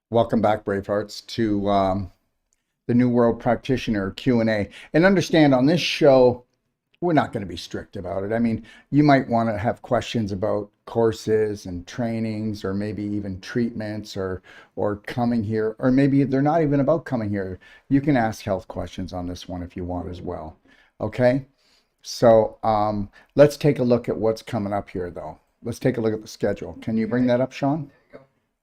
Welcome back, Bravehearts, to the New World Practitioner Q&A. And understand on this show, we're not going to be strict about it. I mean, you might want to have questions about courses and trainings, or maybe even treatments, or coming here, or maybe they're not even about coming here. You can ask health questions on this one if you want as well. Okay? So let's take a look at what's coming up here, though. Let's take a look at the schedule. Can you bring that up, Sean?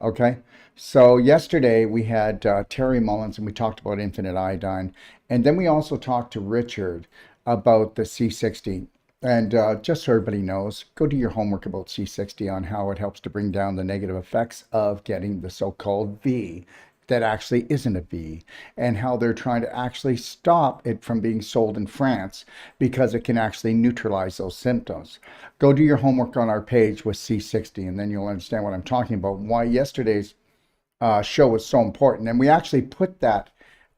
Okay, so yesterday we had Terry Mullins and we talked about infinite iodine. And then we also talked to Richard about the C60. And just so everybody knows, go do your homework about C60 on how it helps to bring down the negative effects of getting the so-called V that actually isn't a V, and how they're trying to actually stop it from being sold in France because it can actually neutralize those symptoms. Go do your homework on our page with C60, and then you'll understand what I'm talking about, why yesterday's show was so important. And we actually put that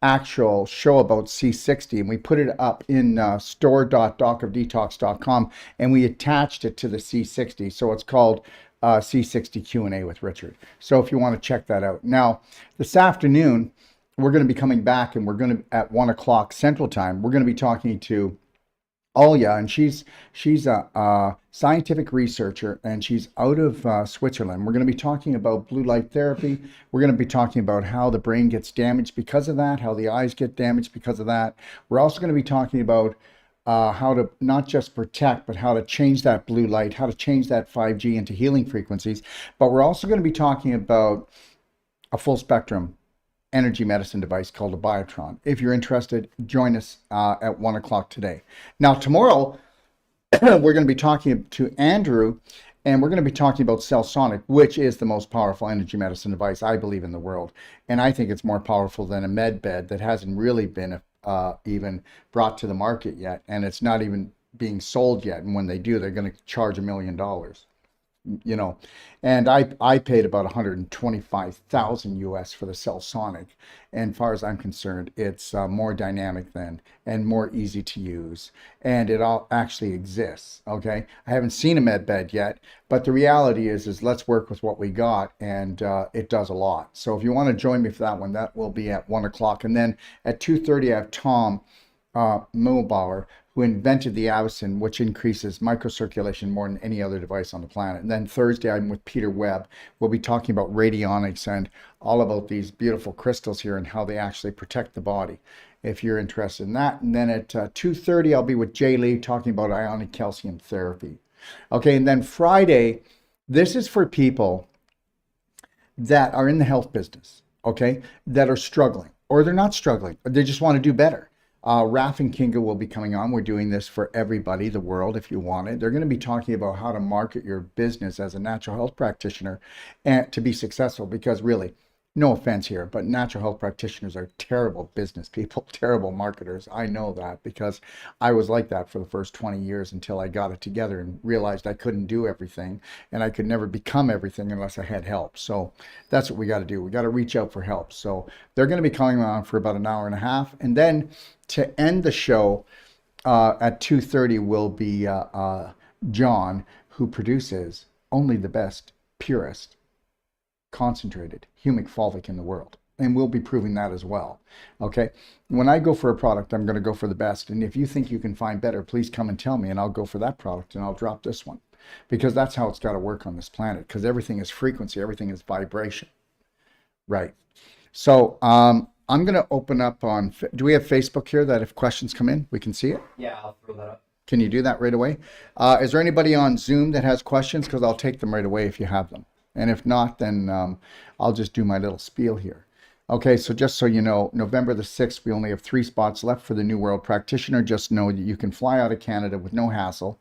actual show about C60 and we put it up in store.docofdetox.com, and we attached it to the C60. So it's called C60 Q&A with Richard. So if you want to check that out. Now, this afternoon, we're going to be coming back, and we're going to, at 1 o'clock Central Time, we're going to be talking to Olya, and she's a scientific researcher, and she's out of Switzerland. We're going to be talking about blue light therapy. We're going to be talking about how the brain gets damaged because of that, how the eyes get damaged because of that. We're also going to be talking about how to not just protect, but how to change that blue light, how to change that 5G into healing frequencies. But we're also going to be talking about a full spectrum energy medicine device called a Biotron. If you're interested, join us at 1 o'clock today. Now, tomorrow, we're going to be talking to Andrew, and we're going to be talking about Cellsonic, which is the most powerful energy medicine device, I believe, in the world. And I think it's more powerful than a med bed that hasn't really been even brought to the market yet, and it's not even being sold yet. And when they do, they're going to charge $1 million. You know, and I paid about 125,000 US for the Cellsonic, and as far as I'm concerned, it's more dynamic than, and more easy to use, and it all actually exists. Okay, I haven't seen a med bed yet, but the reality is let's work with what we got, and it does a lot. So if you want to join me for that one, that will be at 1 o'clock, and then at 2:30 I have Tom Mulbauer, who invented the Avicen, which increases microcirculation more than any other device on the planet. And then Thursday, I'm with Peter Webb. We'll be talking about radionics and all about these beautiful crystals here and how they actually protect the body, if you're interested in that. And then at 2:30, I'll be with Jay Lee talking about ionic calcium therapy. Okay, and then Friday, this is for people that are in the health business, okay, that are struggling, or they're not struggling, or they just want to do better. Raf and Kinga will be coming on. We're doing this for everybody, the world, if you want it. They're going to be talking about how to market your business as a natural health practitioner and to be successful, because really, no offense here, but natural health practitioners are terrible business people, terrible marketers. I know that because I was like that for the first 20 years until I got it together and realized I couldn't do everything, and I could never become everything unless I had help. So that's what we got to do. We got to reach out for help. So they're going to be coming on for about an hour and a half. And then to end the show at 2:30 will be John, who produces only the best, purest, concentrated humic fulvic in the world, and we'll be proving that as well. Okay, when I go for a product, I'm going to go for the best, and if you think you can find better, please come and tell me, and I'll go for that product, and I'll drop this one, because that's how it's got to work on this planet, because everything is frequency, everything is vibration, right? So I'm going to open up on, do we have Facebook here that if questions come in we can see it? Yeah, I'll throw that up. Can you do that right away? Is there anybody on Zoom that has questions? Because I'll take them right away if you have them. And if not, then I'll just do my little spiel here. Okay, so just so you know, November the 6th, we only have 3 spots left for the New World Practitioner. Just know that you can fly out of Canada with no hassle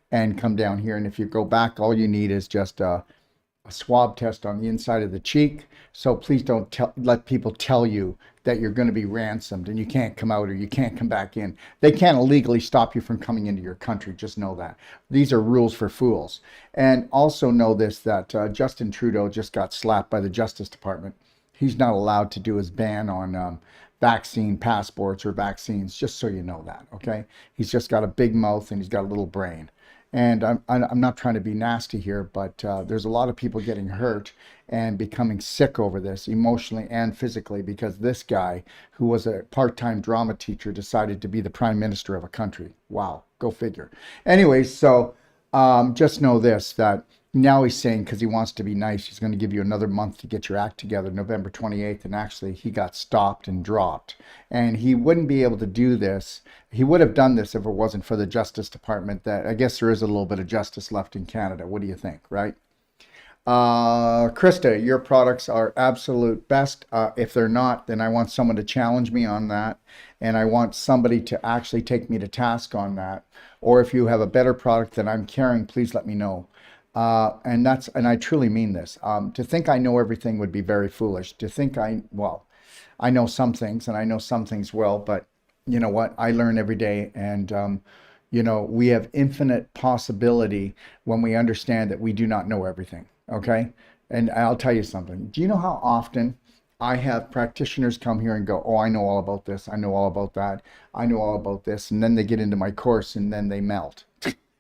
and come down here. And if you go back, all you need is just a swab test on the inside of the cheek. So please don't let people tell you that you're going to be ransomed and you can't come out or you can't come back in. They can't illegally stop you from coming into your country. Just know that. These are rules for fools. And also know this, that Justin Trudeau just got slapped by the Justice Department. He's not allowed to do his ban on vaccine passports or vaccines, just so you know that, okay? He's just got a big mouth and he's got a little brain. And I'm not trying to be nasty here, but there's a lot of people getting hurt and becoming sick over this emotionally and physically because this guy, who was a part-time drama teacher, decided to be the prime minister of a country. Wow, go figure. Anyways, so just know this, that now he's saying, because he wants to be nice, he's going to give you another month to get your act together, November 28th. And actually, he got stopped and dropped. And he wouldn't be able to do this. He would have done this if it wasn't for the Justice Department. That, I guess there is a little bit of justice left in Canada. What do you think, right? Krista, your products are absolute best. If they're not, then I want someone to challenge me on that. And I want somebody to actually take me to task on that. Or if you have a better product that I'm carrying, please let me know. And I truly mean this. To think I know everything would be very foolish. To think I know some things and I know some things well, but you know what? I learn every day, and we have infinite possibility when we understand that we do not know everything. Okay. And I'll tell you something. Do you know how often I have practitioners come here and go, oh, I know all about this. I know all about that. I know all about this. And then they get into my course and then they melt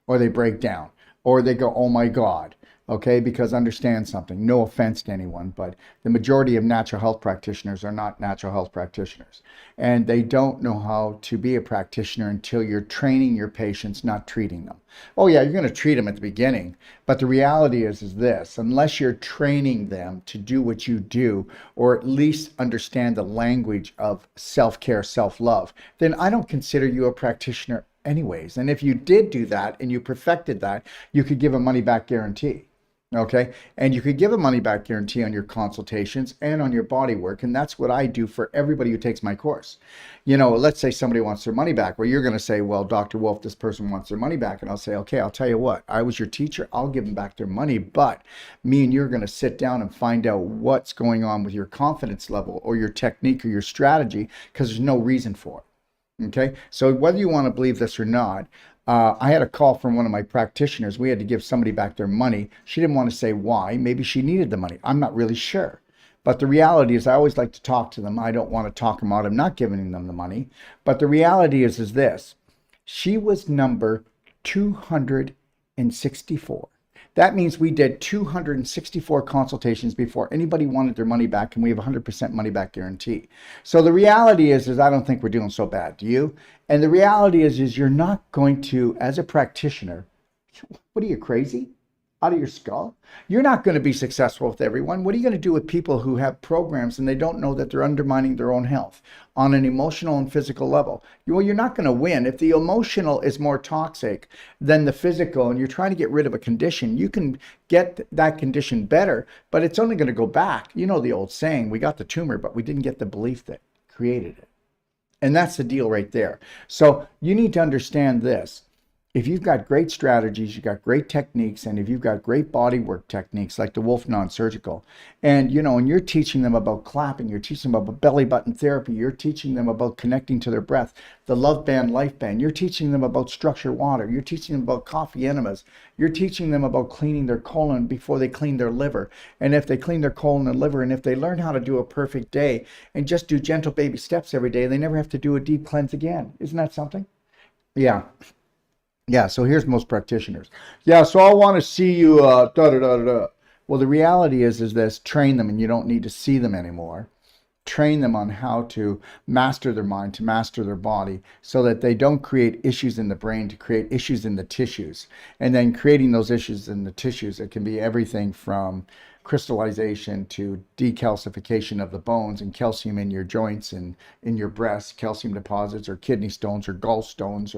or they break down. Or they go, oh my God, okay? Because understand something, no offense to anyone, but the majority of natural health practitioners are not natural health practitioners. And they don't know how to be a practitioner until you're training your patients, not treating them. Oh yeah, you're gonna treat them at the beginning, but the reality is this, unless you're training them to do what you do, or at least understand the language of self-care, self-love, then I don't consider you a practitioner anyways. And if you did do that and you perfected that, you could give a money back guarantee. Okay. And you could give a money back guarantee on your consultations and on your body work. And that's what I do for everybody who takes my course. Let's say somebody wants their money back. Well, you're going to say, well, Dr. Wolf, this person wants their money back. And I'll say, okay, I'll tell you what, I was your teacher. I'll give them back their money. But me and you're going to sit down and find out what's going on with your confidence level or your technique or your strategy, because there's no reason for it. Okay, so whether you want to believe this or not, I had a call from one of my practitioners. We had to give somebody back their money. She didn't want to say why. Maybe she needed the money. I'm not really sure. But the reality is I always like to talk to them. I don't want to talk them out of not giving them the money. But the reality is this. She was number 264. That means we did 264 consultations before anybody wanted their money back, and we have 100% money back guarantee. So the reality is I don't think we're doing so bad. Do you? And the reality is you're not going to, as a practitioner, what are you, crazy? Out of your skull? You're not going to be successful with everyone. What are you going to do with people who have programs and they don't know that they're undermining their own health on an emotional and physical level? Well, you're not going to win. If the emotional is more toxic than the physical and you're trying to get rid of a condition, you can get that condition better, but it's only going to go back. You know the old saying, we got the tumor, but we didn't get the belief that created it. And that's the deal right there. So you need to understand this. If you've got great strategies, you've got great techniques, and if you've got great body work techniques like the Wolf Non-Surgical, and and you're teaching them about clapping, you're teaching them about belly button therapy, you're teaching them about connecting to their breath, the Love Band, Life Band, you're teaching them about structured water, you're teaching them about coffee enemas, you're teaching them about cleaning their colon before they clean their liver, and if they clean their colon and liver, and if they learn how to do a perfect day and just do gentle baby steps every day, they never have to do a deep cleanse again. Isn't that something? Yeah. Yeah, so here's most practitioners. Yeah, so I want to see you, Well, the reality is this, train them, and you don't need to see them anymore. Train them on how to master their mind, to master their body, so that they don't create issues in the brain, to create issues in the tissues. And then creating those issues in the tissues, it can be everything from crystallization to decalcification of the bones and calcium in your joints and in your breast, calcium deposits or kidney stones or gallstones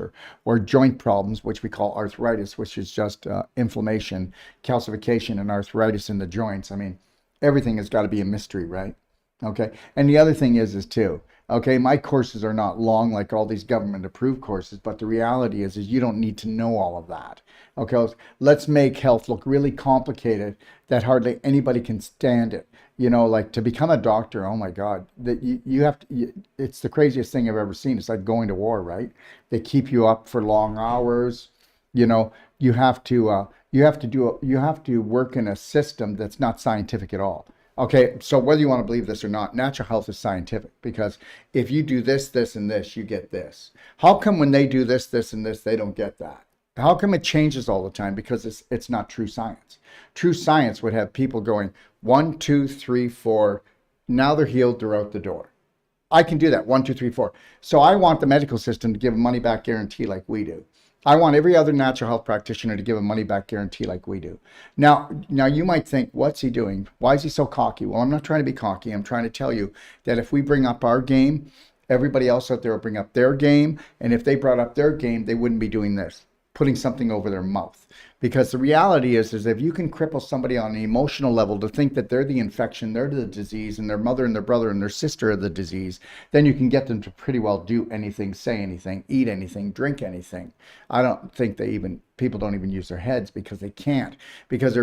or joint problems, which we call arthritis, which is just inflammation, calcification and arthritis in the joints. I mean, everything has got to be a mystery, right? Okay. And the other thing is too, okay, my courses are not long like all these government approved courses, but the reality is you don't need to know all of that. Okay. Let's make health look really complicated that hardly anybody can stand it. Like to become a doctor, oh my God, that you have to, it's the craziest thing I've ever seen. It's like going to war, right? They keep you up for long hours. You have to work in a system that's not scientific at all. Okay, so whether you want to believe this or not, natural health is scientific, because if you do this, this, and this, you get this. How come when they do this, this, and this, they don't get that? How come it changes all the time? Because it's not true science. True science would have people going 1, 2, 3, 4. Now they're healed, they're out the door. I can do that. 1, 2, 3, 4. So I want the medical system to give a money back guarantee like we do. I want every other natural health practitioner to give a money back guarantee like we do. Now you might think, what's he doing? Why is he so cocky? Well, I'm not trying to be cocky. I'm trying to tell you that if we bring up our game, everybody else out there will bring up their game. And if they brought up their game, they wouldn't be doing this, putting something over their mouth. Because the reality is if you can cripple somebody on an emotional level to think that they're the infection, they're the disease, and their mother and their brother and their sister are the disease, then you can get them to pretty well do anything, say anything, eat anything, drink anything. I don't think people don't even use their heads because they can't. Because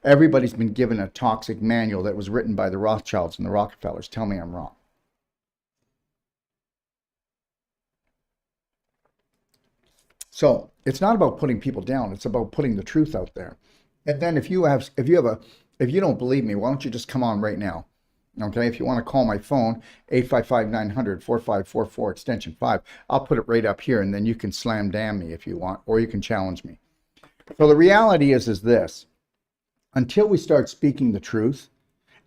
everybody's been given a toxic manual that was written by the Rothschilds and the Rockefellers. Tell me I'm wrong. So it's not about putting people down. It's about putting the truth out there. And then if you don't believe me, why don't you just come on right now? Okay. If you want to call my phone, 855-900-4544 extension 5, I'll put it right up here and then you can slam damn me if you want, or you can challenge me. So the reality is this, until we start speaking the truth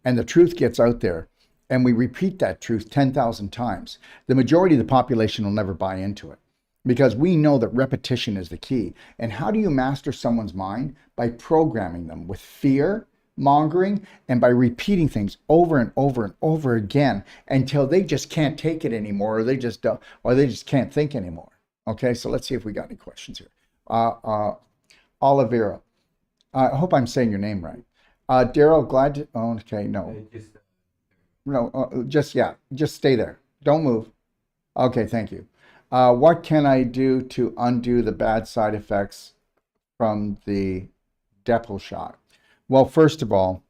and the truth gets out there and we repeat that truth 10,000 times, the majority of the population will never buy into it. Because we know that repetition is the key. And how do you master someone's mind? By programming them with fear, mongering, and by repeating things over and over and over again until they just can't take it anymore, or they just can't think anymore. Okay, so let's see if we got any questions here. Oliveira, I hope I'm saying your name right. Daryl, glad to, oh, okay, no. No, just stay there. Don't move. Okay, thank you. What can I do to undo the bad side effects from the Depo shot? Well, first of all,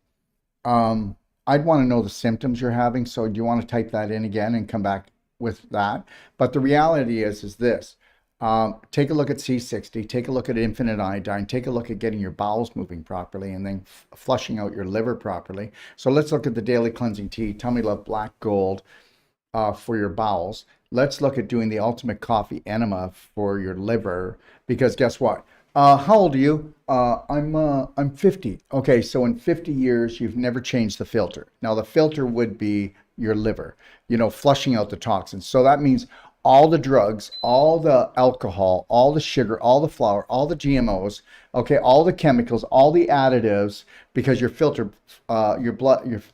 I'd want to know the symptoms you're having. So do you want to type that in again and come back with that? But the reality is this. Take a look at C60, take a look at infinite iodine, take a look at getting your bowels moving properly and then flushing out your liver properly. So let's look at the daily cleansing tea, Tummy Love Black Gold for your bowels. Let's look at doing the ultimate coffee enema for your liver, because guess what? How old are you? I'm 50. Okay, so in 50 years, you've never changed the filter. Now, the filter would be your liver, flushing out the toxins. So that means all the drugs, all the alcohol, all the sugar, all the flour, all the GMOs, okay, all the chemicals, all the additives, because your filter, your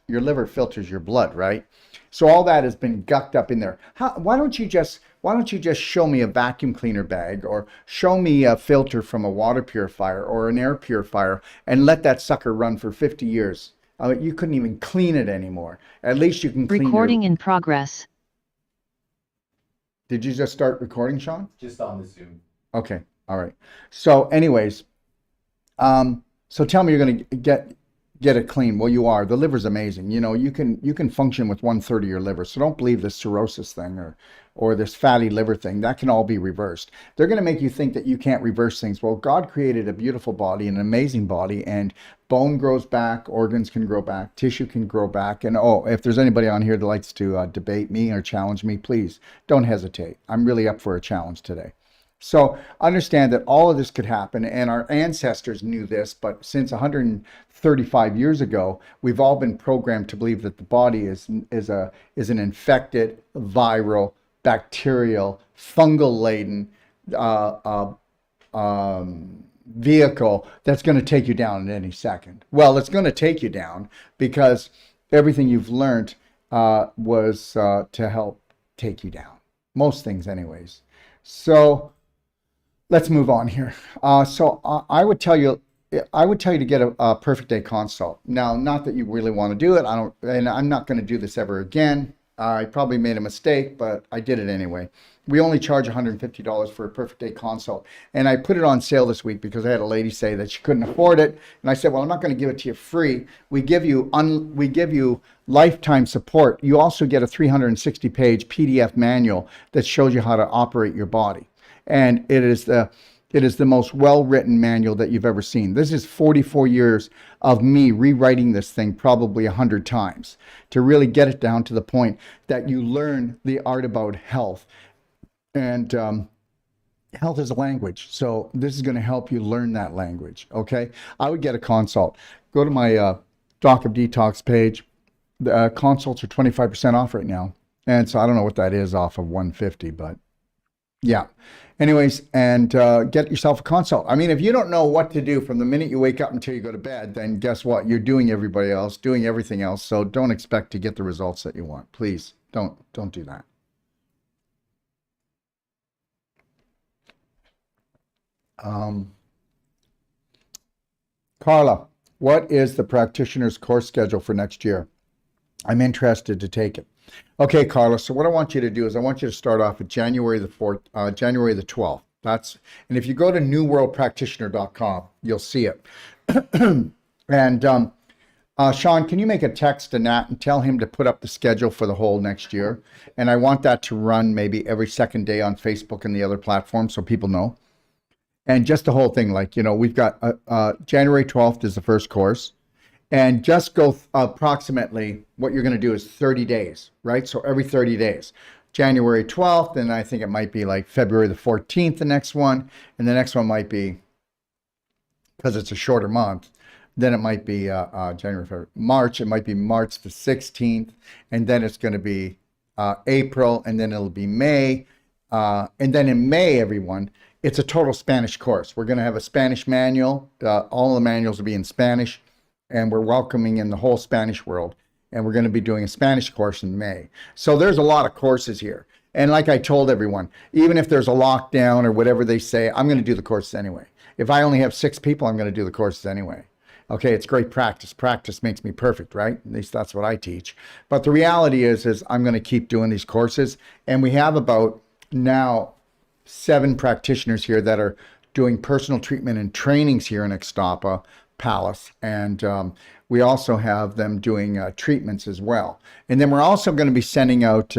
liver filters your blood, right? So all that has been gucked up in there. Why don't you just show me a vacuum cleaner bag, or show me a filter from a water purifier or an air purifier, and let that sucker run for 50 years? You couldn't even clean it anymore. At least you can clean Recording in progress. Did you just start recording, Sean? Just on the Zoom. Okay. All right. So anyways, so tell me you're going to get it clean. Well, you are. The liver's amazing. You can function with 1/3 of your liver. So don't believe this cirrhosis thing or this fatty liver thing. That can all be reversed. They're going to make you think that you can't reverse things. Well, God created a beautiful body, an amazing body, and bone grows back, organs can grow back, tissue can grow back. And if there's anybody on here that likes to debate me or challenge me, please don't hesitate. I'm really up for a challenge today. So understand that all of this could happen, and our ancestors knew this, but since 135 years ago, we've all been programmed to believe that the body is an infected, viral, bacterial, fungal-laden vehicle that's going to take you down at any second. Well, it's going to take you down because everything you've learned was to help take you down. Most things anyways. So let's move on here. So I would tell you to get a perfect day consult. Now, not that you really want to do it. I'm not going to do this ever again. I probably made a mistake, but I did it anyway. We only charge $150 for a perfect day consult. And I put it on sale this week because I had a lady say that she couldn't afford it. And I said, well, I'm not going to give it to you free. We give you lifetime support. You also get a 360-page PDF manual that shows you how to operate your body. And it is the most well-written manual that you've ever seen. This is 44 years of me rewriting this thing probably 100 times to really get it down to the point that you learn the art about health. And Health is a language. So this is going to help you learn that language. Okay. I would get a consult. Go to my Doc of Detox page. The consults are 25% off right now. And so I don't know what that is off of 150, but yeah. Anyways, and get yourself a consult. I mean, if you don't know what to do from the minute you wake up until you go to bed, then guess what? You're doing everybody else, doing everything else. So don't expect to get the results that you want. Please don't do that. Carla, what is the practitioner's course schedule for next year? I'm interested to take it. Okay, Carla. So what I want you to do is I want you to start off at January the 4th, January the 12th. And if you go to newworldpractitioner.com, you'll see it. And Sean, can you make a text to Nat and tell him to put up the schedule for the whole next year? And I want that to run maybe every second day on Facebook and the other platforms so people know. And just the whole thing, like, we've got January 12th is the first course. And just go approximately what you're going to do is 30 days, right? So every 30 days. January 12th, and I think it might be like February the 14th, the next one. And the next one might be, because it's a shorter month, then it might be January, February, March. It might be March the 16th. And then it's going to be April, and then it'll be May. And then in May, everyone, it's a total Spanish course. We're going to have a Spanish manual. All the manuals will be in Spanish. And we're welcoming in the whole Spanish world. And we're going to be doing a Spanish course in May. So there's a lot of courses here. And like I told everyone, even if there's a lockdown or whatever they say, I'm going to do the courses anyway. If I only have 6 people, I'm going to do the courses anyway. Okay, it's great practice. Practice makes me perfect, right? At least that's what I teach. But the reality is I'm going to keep doing these courses. And we have about now 7 practitioners here that are doing personal treatment and trainings here in Ixtapa Palace, and we also have them doing treatments as well. And then we're also going to be sending out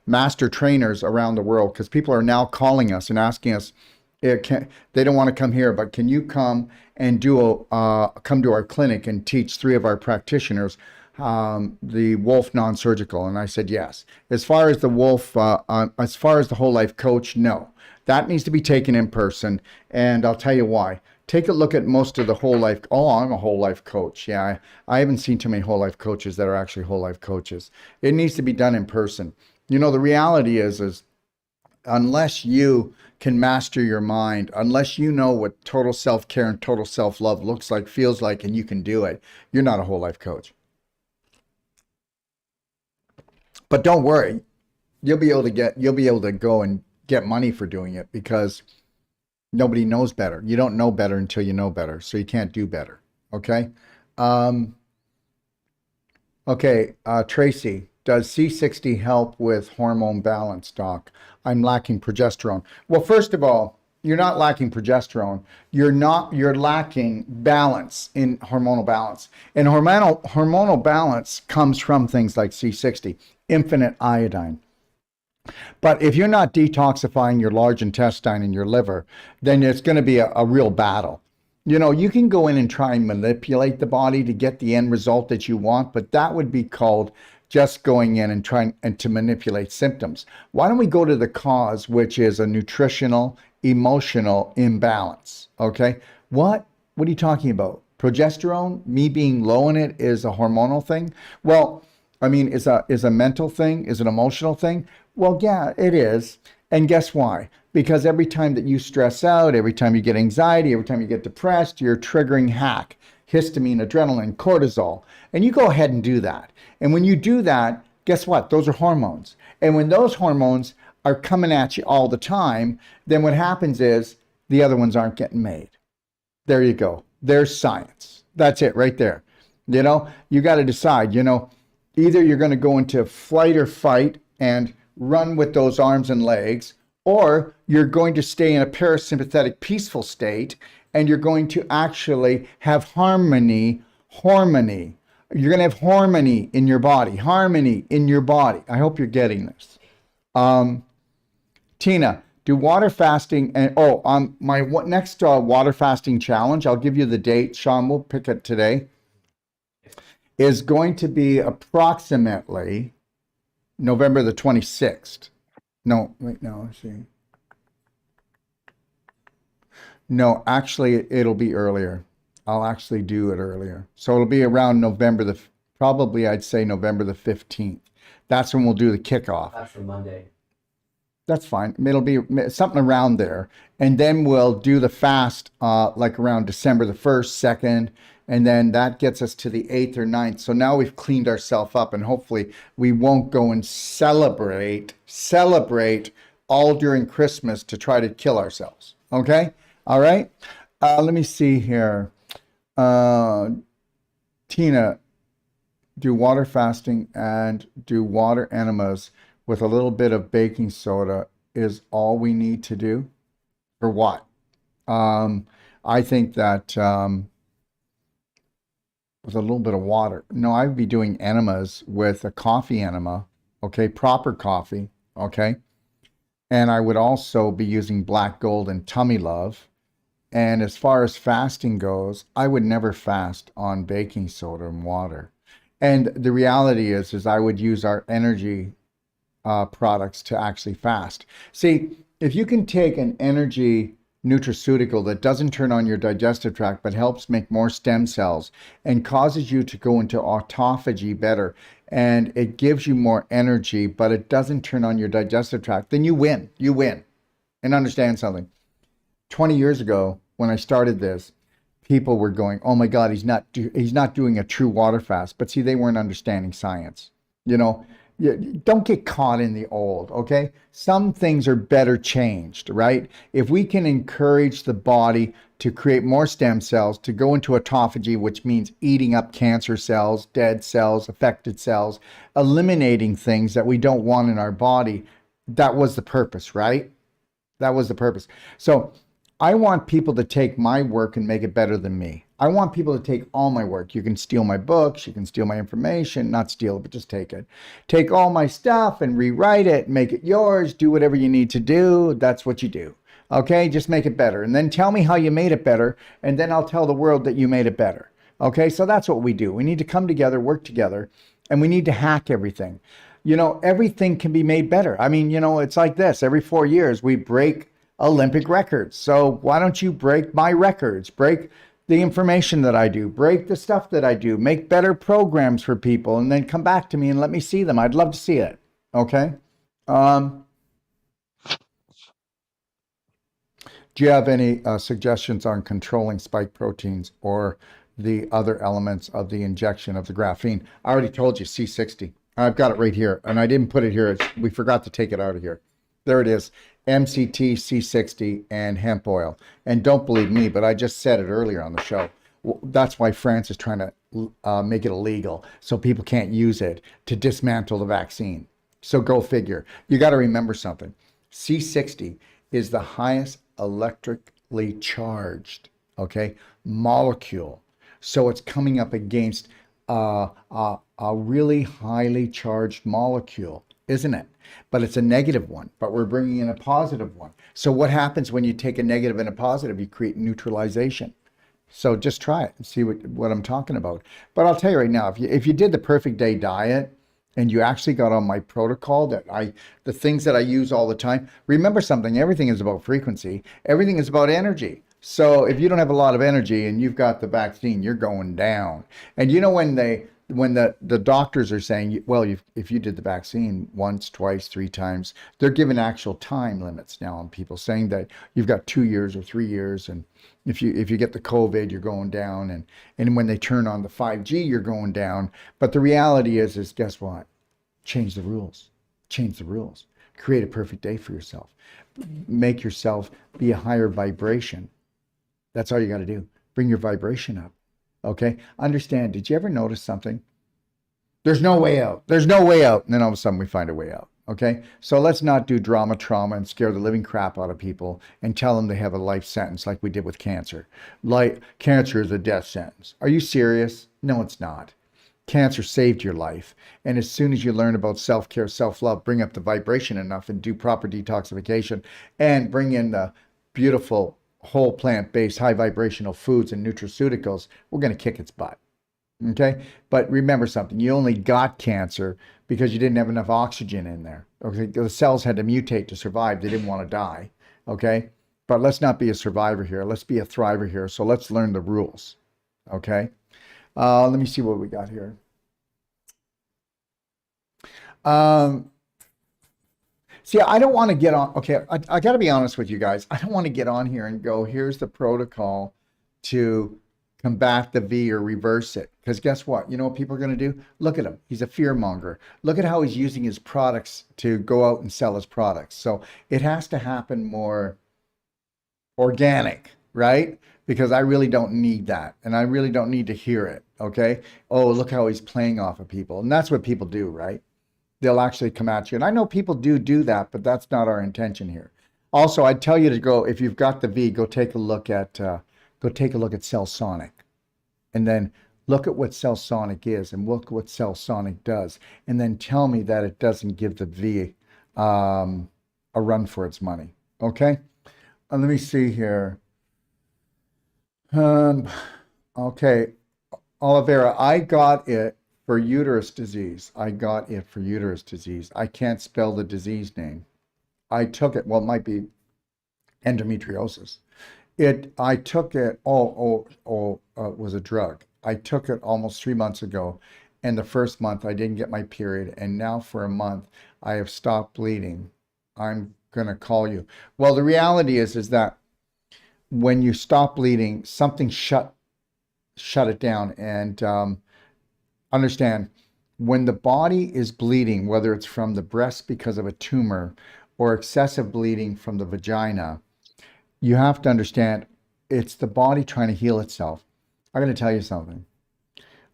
master trainers around the world, because people are now calling us and asking us, they don't want to come here, but can you come and come to our clinic and teach 3 of our practitioners the Wolf non-surgical? And I said yes. As far as the Wolf, as far as the whole life coach, no. That needs to be taken in person, and I'll tell you why. Take a look at most of the whole life. Oh, I'm a whole life coach. Yeah, I haven't seen too many whole life coaches that are actually whole life coaches. It needs to be done in person. The reality is unless you can master your mind, unless you know what total self-care and total self-love looks like, feels like, and you can do it, you're not a whole life coach. But don't worry, you'll be able to go and get money for doing it, because nobody knows better. You don't know better until you know better, so you can't do better. Okay. Tracy, does C60 help with hormone balance, Doc? I'm lacking progesterone. Well, first of all, you're not lacking progesterone. You're lacking balance in hormonal balance. And hormonal balance comes from things like C60, infinite iodine. But if you're not detoxifying your large intestine and your liver, then it's going to be a real battle. You can go in and try and manipulate the body to get the end result that you want, but that would be called just going in and trying to manipulate symptoms. Why don't we go to the cause, which is a nutritional, emotional imbalance? Okay. What are you talking about? Progesterone, me being low in it, is a hormonal thing? Well, I mean, is a mental thing? Is an emotional thing? Well, yeah, it is. And guess why? Because every time that you stress out, every time you get anxiety, every time you get depressed, you're triggering HAC, histamine, adrenaline, cortisol. And you go ahead and do that. And when you do that, guess what? Those are hormones. And when those hormones are coming at you all the time, then what happens is the other ones aren't getting made. There you go. There's science. That's it right there. You got to decide, either you're going to go into flight or fight and run with those arms and legs, or you're going to stay in a parasympathetic peaceful state, and you're going to actually have harmony. You're going to have harmony in your body. I hope you're getting this. Tina, do water fasting and my next water fasting challenge, I'll give you the date. Sean, we'll pick it today, is going to be approximately November the 26th. No, wait, no, let's see. No, actually, it'll be earlier. I'll actually do it earlier. So it'll be around November probably I'd say November the 15th. That's when we'll do the kickoff. That's for Monday. That's fine. It'll be something around there. And then we'll do the fast like around December the 1st, 2nd, and then that gets us to the 8th or 9th. So now we've cleaned ourselves up, and hopefully we won't go and celebrate all during Christmas to try to kill ourselves. Okay? All right? Let me see here. Tina, do water fasting and do water enemas with a little bit of baking soda is all we need to do? For what? I think that with a little bit of water. No, I'd be doing enemas with a coffee enema, okay, proper coffee, okay? And I would also be using black gold and tummy love. And as far as fasting goes, I would never fast on baking soda and water. And the reality is I would use our energy products to actually fast. See, if you can take an energy nutraceutical that doesn't turn on your digestive tract but helps make more stem cells and causes you to go into autophagy better, and it gives you more energy but it doesn't turn on your digestive tract, then you win. You win. And understand something. 20 years ago, when I started this, people were going, "Oh my God, he's not doing a true water fast." But see, they weren't understanding science. You know, don't get caught in the old, okay? Some things are better changed, right? If we can encourage the body to create more stem cells, to go into autophagy, which means eating up cancer cells, dead cells, affected cells, eliminating things that we don't want in our body, that was the purpose, right? That was the purpose. So I want people to take my work and make it better than me. I want people to take all my work. You can steal my books, you can steal my information, not steal it, but just take it. Take all my stuff and rewrite it, make it yours, do whatever you need to do. That's what you do. Okay, just make it better. And then tell me how you made it better, and then I'll tell the world that you made it better. Okay, so that's what we do. We need to come together, work together, and we need to hack everything. You know, everything can be made better. I mean, you know, it's like this. Every 4 years, we break Olympic records. So why don't you break my records? Break the information that I do, break the stuff that I do, make better programs for people, and then come back to me and let me see them. I'd love to see it. Okay. Do you have any suggestions on controlling spike proteins or the other elements of the injection of the graphene? I already told you C60. I've got it right here, and I didn't put it here. We forgot to take it out of here. There it is. MCT, C60, and hemp oil. And don't believe me, but I just said it earlier on the show. That's why France is trying to make it illegal so people can't use it to dismantle the vaccine. So go figure. You got to remember something. C60 is the highest electrically charged, okay, molecule. So it's coming up against a really highly charged molecule, isn't it? But it's a negative one, but we're bringing in a positive one. So what happens when you take a negative and a positive? You create neutralization. So just try it and see what I'm talking about. But I'll tell you right now, if you did the perfect day diet and you actually got on my protocol, the things that I use all the time, remember something, everything is about frequency. Everything is about energy. So if you don't have a lot of energy and you've got the vaccine, you're going down. And you know when the doctors are saying, well, if you did the vaccine once, twice, 3 times, they're giving actual time limits now on people, saying that you've got 2 years or 3 years, and if you get the COVID, you're going down, and when they turn on the 5G, you're going down. But the reality is guess what? Change the rules. Change the rules. Create a perfect day for yourself. Make yourself be a higher vibration. That's all you got to do. Bring your vibration up. Okay? Understand, did you ever notice something? There's no way out. There's no way out. And then all of a sudden we find a way out. Okay? So let's not do drama, trauma, and scare the living crap out of people and tell them they have a life sentence like we did with cancer. Like, cancer is a death sentence. Are you serious? No, it's not. Cancer saved your life. And as soon as you learn about self-care, self-love, bring up the vibration enough and do proper detoxification and bring in the beautiful whole plant-based high vibrational foods and nutraceuticals, we're going to kick its butt. Okay? But remember something, you only got cancer because you didn't have enough oxygen in there. Okay? The cells had to mutate to survive. They didn't want to die. Okay? But let's not be a survivor here. Let's be a thriver here. So let's learn the rules. Okay. Let me see what we got here. See, I don't want to get on. Okay, I got to be honest with you guys. I don't want to get on here and go, here's the protocol to combat the V or reverse it. Because guess what? You know what people are going to do? Look at him. He's a fear monger. Look at how he's using his products to go out and sell his products. So it has to happen more organic, right? Because I really don't need that. And I really don't need to hear it. Okay. Oh, look how he's playing off of people. And that's what people do, right? They'll actually come at you. And I know people do that, but that's not our intention here. Also, I'd tell you to go, if you've got the V, go take a look at Cell Sonic. And then look at what Cell Sonic is and look what Cell Sonic does. And then tell me that it doesn't give the V a run for its money. Okay? Let me see here. Okay. Oliveira, I got it for uterus disease. I got it for uterus disease. I can't spell the disease name. I took it. Well, it might be endometriosis. I took it. It was a drug. I took it almost 3 months ago. And the first month I didn't get my period. And now for a month I have stopped bleeding. I'm going to call you. Well, the reality is that when you stop bleeding, something shut it down. And, understand, when the body is bleeding, whether it's from the breast because of a tumor or excessive bleeding from the vagina, you have to understand it's the body trying to heal itself. I'm going to tell you something.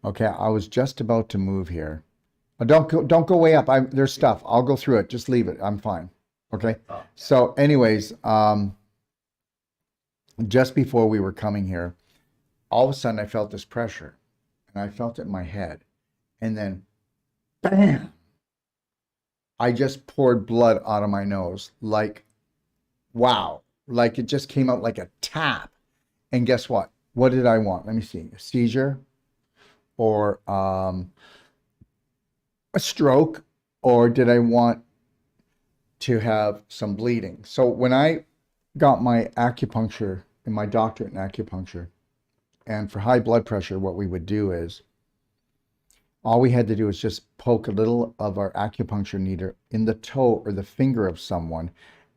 Okay, I was just about to move here. Don't go way up. There's stuff. I'll go through it. Just leave it. I'm fine. Okay. So anyways, just before we were coming here, all of a sudden I felt this pressure and I felt it in my head. And then, bam, I just poured blood out of my nose. Like, wow. Like it just came out like a tap. And guess what? What did I want? Let me see. A seizure or a stroke, or did I want to have some bleeding? So when I got my acupuncture and my doctorate in acupuncture, and for high blood pressure, what we would do is all we had to do is just poke a little of our acupuncture needle in the toe or the finger of someone,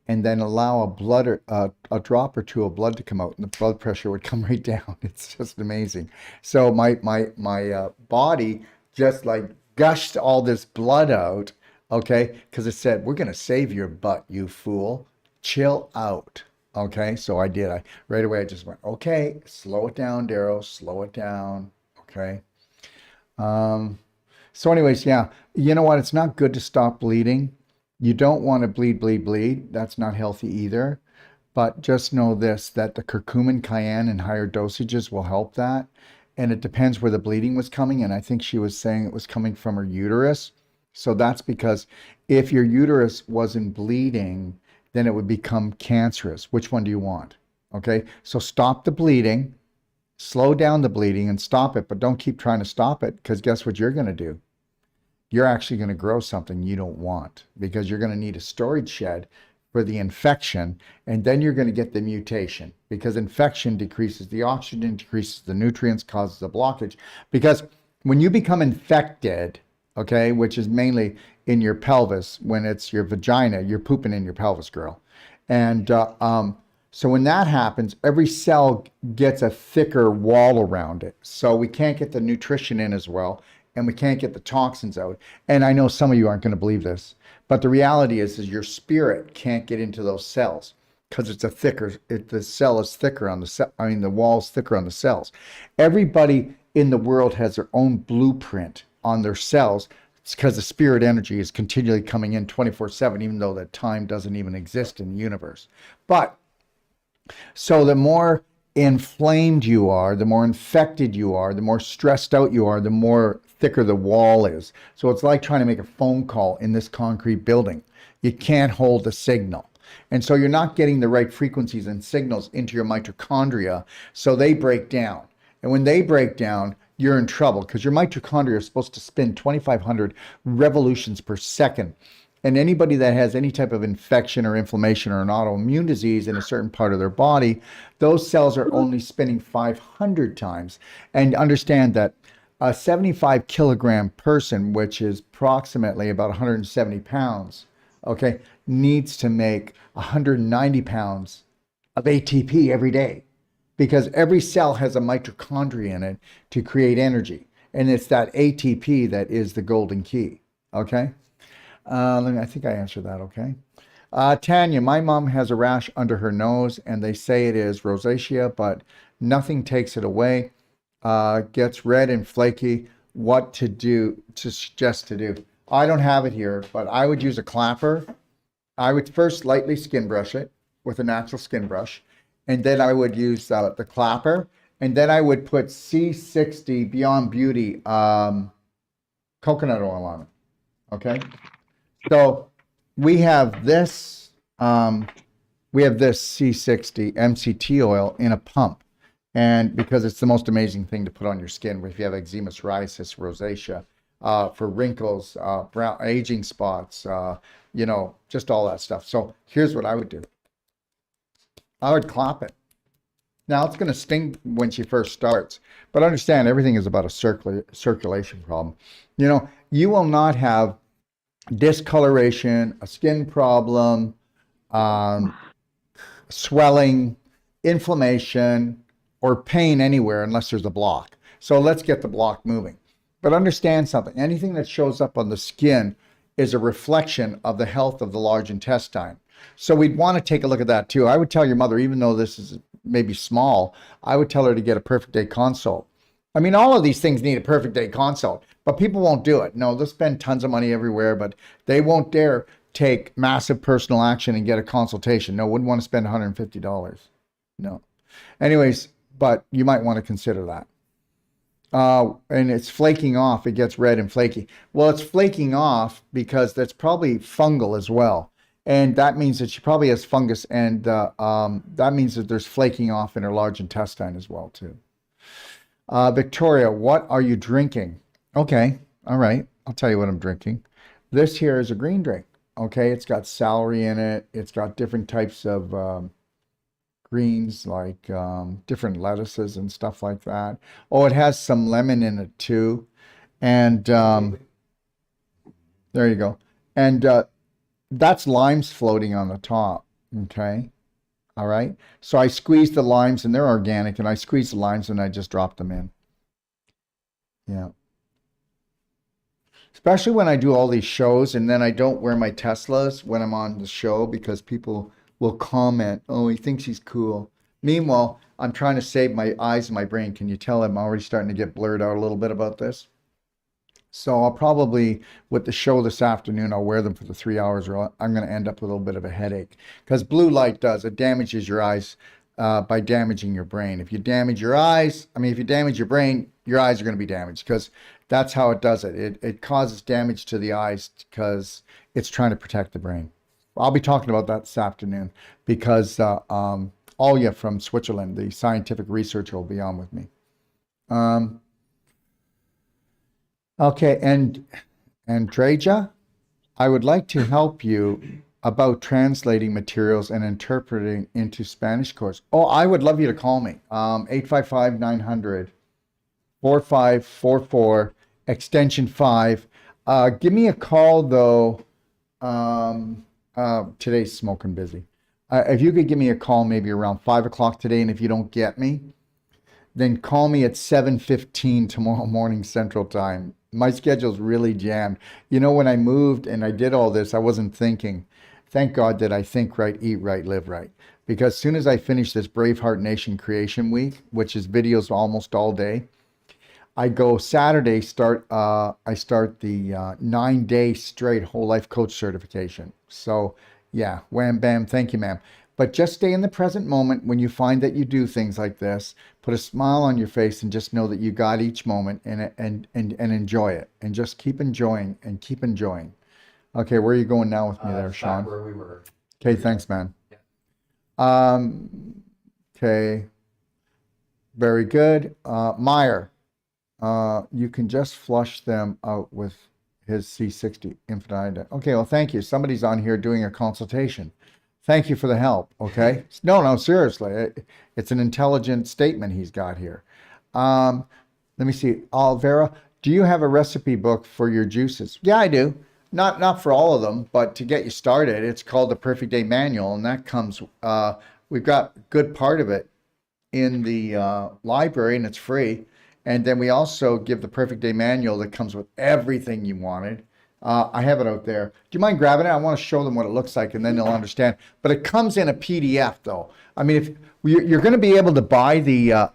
and then allow a drop or two of blood to come out, and the blood pressure would come right down. It's just amazing. So my body just like gushed all this blood out, okay? Because it said, we're going to save your butt, you fool. Chill out. Okay, so I did. Right away, I just went, okay, slow it down, Darrow, slow it down. Okay. So anyways, yeah, you know what? It's not good to stop bleeding. You don't want to bleed. That's not healthy either. But just know this, that the curcumin cayenne in higher dosages will help that. And it depends where the bleeding was coming. And I think she was saying it was coming from her uterus. So that's because if your uterus wasn't bleeding, then it would become cancerous. Which one do you want? Okay, so stop the bleeding, slow down the bleeding and stop it, but don't keep trying to stop it, because guess what you're going to do? You're actually going to grow something you don't want, because you're going to need a storage shed for the infection, and then you're going to get the mutation, because infection decreases the oxygen, decreases the nutrients, causes a blockage. Because when you become infected, okay, which is mainly in your pelvis, when it's your vagina, you're pooping in your pelvis, girl. And so when that happens, every cell gets a thicker wall around it. So we can't get the nutrition in as well, and we can't get the toxins out. And I know some of you aren't going to believe this, but the reality is your spirit can't get into those cells because the cell is thicker on the cell. I mean, the wall's thicker on the cells. Everybody in the world has their own blueprint on their cells. It's because the spirit energy is continually coming in 24/7, even though that time doesn't even exist in the universe. But so the more inflamed you are, the more infected you are, the more stressed out you are, the more thicker the wall is. So it's like trying to make a phone call in this concrete building. You can't hold the signal. And so you're not getting the right frequencies and signals into your mitochondria, so they break down. And when they break down, you're in trouble, because your mitochondria is supposed to spin 2,500 revolutions per second. And anybody that has any type of infection or inflammation or an autoimmune disease in a certain part of their body, those cells are only spinning 500 times. And understand that a 75 kilogram person, which is approximately about 170 pounds, okay, needs to make 190 pounds of ATP every day, because every cell has a mitochondria in it to create energy. And it's that ATP that is the golden key. Okay. I think I answered that. Okay. Tanya, my mom has a rash under her nose and they say it is rosacea, but nothing takes it away. Gets red and flaky. What to do, to suggest to do? I don't have it here, but I would use a clapper. I would first lightly skin brush it with a natural skin brush. And then I would use the clapper. And then I would put C60 Beyond Beauty coconut oil on it. Okay. So we have this C60 MCT oil in a pump. And because it's the most amazing thing to put on your skin if you have eczema, psoriasis, rosacea, for wrinkles, brown aging spots, you know, just all that stuff. So here's what I would do. I would clap it. Now it's going to sting when she first starts, but understand everything is about a circulation problem. You know, you will not have discoloration, a skin problem, swelling, inflammation, or pain anywhere unless there's a block. So let's get the block moving. But understand something. Anything that shows up on the skin is a reflection of the health of the large intestine. So we'd want to take a look at that too. I would tell your mother, even though this is maybe small, I would tell her to get a perfect day consult. I mean, all of these things need a perfect day consult, but people won't do it. No, they'll spend tons of money everywhere, but they won't dare take massive personal action and get a consultation. No, wouldn't want to spend $150. No. Anyways, but you might want to consider that. And it's flaking off. It gets red and flaky. Well, it's flaking off because that's probably fungal as well. And that means that she probably has fungus, and that means that there's flaking off in her large intestine as well, too. Victoria, what are you drinking? Okay, all right. I'll tell you what I'm drinking. This here is a green drink. Okay, it's got celery in it. It's got different types of greens, like different lettuces and stuff like that. Oh, it has some lemon in it, too. And there you go. And that's limes floating on the top. Okay. All right. So I squeeze the limes, and they're organic, and I squeeze the limes and I just drop them in. Yeah. Especially when I do all these shows and then I don't wear my Teslas when I'm on the show because people will comment, oh, he thinks he's cool. Meanwhile, I'm trying to save my eyes and my brain. Can you tell I'm already starting to get blurred out a little bit about this? So I'll probably, with the show this afternoon, I'll wear them for the 3 hours, or I'm going to end up with a little bit of a headache. Because blue light it damages your eyes by damaging your brain. If you damage your eyes, if you damage your brain, your eyes are going to be damaged, because that's how it does it. It causes damage to the eyes because it's trying to protect the brain. I'll be talking about that this afternoon, because Olya from Switzerland, the scientific researcher, will be on with me. Okay, and Andreja, I would like to help you about translating materials and interpreting into Spanish course. Oh, I would love you to call me. 855-900-4544, extension 5. Give me a call, though. Today's smoking busy. If you could give me a call maybe around 5 o'clock today, and if you don't get me, then call me at 7:15 tomorrow morning Central Time. My schedule's really jammed. You know, when I moved and I did all this, I wasn't thinking. Thank God that I think right, eat right, live right. Because as soon as I finish this Braveheart Nation Creation Week, which is videos almost all day, I go Saturday, I start the 9-day straight whole life coach certification. So yeah, wham, bam, thank you, ma'am. But just stay in the present moment when you find that you do things like this. Put a smile on your face and just know that you got each moment, and enjoy it. And just keep enjoying and keep enjoying. Okay, where are you going now with me there, Sean? Back where we were. Okay, thanks, man. Yeah. Okay, very good. Meyer, you can just flush them out with his C60 infinite. Okay, well, thank you. Somebody's on here doing a consultation. Thank you for the help. Okay. No, seriously. It's an intelligent statement he's got here. Let me see. Alvera, do you have a recipe book for your juices? Yeah, I do. Not for all of them, but to get you started, it's called the Perfect Day Manual, and that comes. We've got a good part of it in the library, and it's free. And then we also give the Perfect Day Manual that comes with everything you wanted. I have it out there. Do you mind grabbing it? I want to show them what it looks like, and then they'll understand. But it comes in a PDF, though. I mean, if you're going to be able to buy the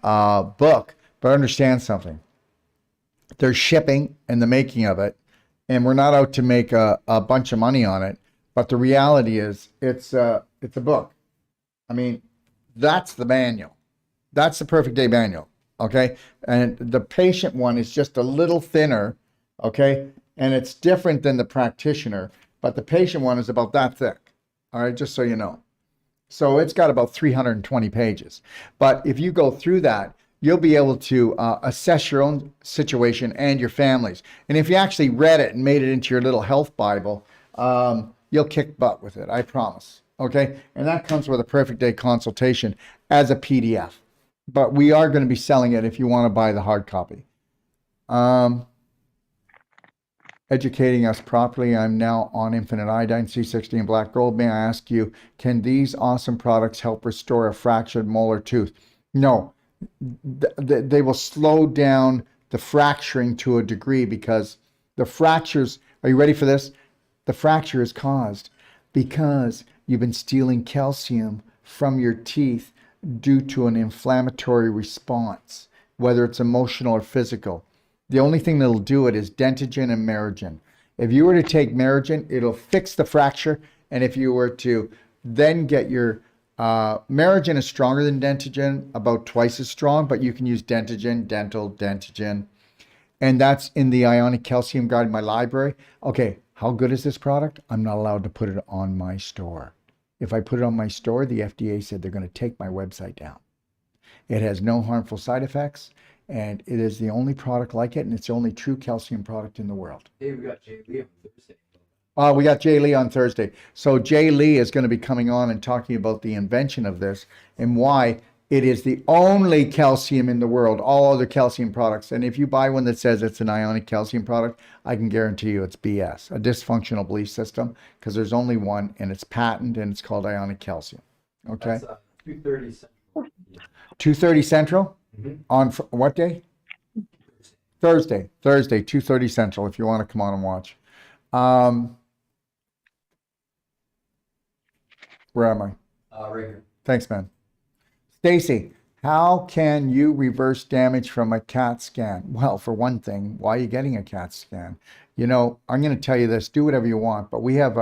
book, but understand something. There's shipping and the making of it, and we're not out to make a bunch of money on it. But the reality is, it's a book. I mean, that's the manual. That's the Perfect Day Manual. Okay, and the patient one is just a little thinner. Okay. And it's different than the practitioner, but the patient one is about that thick. All right, just so you know. So it's got about 320 pages. But if you go through that, you'll be able to assess your own situation and your family's. And if you actually read it and made it into your little health Bible, you'll kick butt with it, I promise. Okay, and that comes with a Perfect Day consultation as a PDF. But we are going to be selling it if you want to buy the hard copy. Educating us properly. I'm now on infinite iodine, C60, and black gold. May I ask you, can these awesome products help restore a fractured molar tooth? No, they will slow down the fracturing to a degree, because the fractures, are you ready for this? The fracture is caused because you've been stealing calcium from your teeth due to an inflammatory response, whether it's emotional or physical. The only thing that'll do it is Dentagen and Merigen. If you were to take Merigen, it'll fix the fracture. And if you were to then get your Merigen is stronger than Dentagen, about twice as strong, but you can use Dentagen, Dentagen. And that's in the Ionic Calcium Guide in my library. Okay, how good is this product? I'm not allowed to put it on my store. If I put it on my store, the FDA said they're going to take my website down. It has no harmful side effects. And it is the only product like it, and it's the only true calcium product in the world. Hey, we got Jay Lee on Thursday. We got Jay Lee on Thursday. So Jay Lee is going to be coming on and talking about the invention of this and why it is the only calcium in the world, all other calcium products. And if you buy one that says it's an ionic calcium product, I can guarantee you it's BS, a dysfunctional belief system, because there's only one, and it's patent, and it's called ionic calcium. Okay? That's 2:30 Central. 2:30 Central? Mm-hmm. On what day? Thursday, 2:30 Central, if you want to come on and watch. Where am I? Right here. Thanks, man. Stacy, how can you reverse damage from a CAT scan? Well, for one thing, why are you getting a CAT scan? You know, I'm going to tell you this, do whatever you want, but we have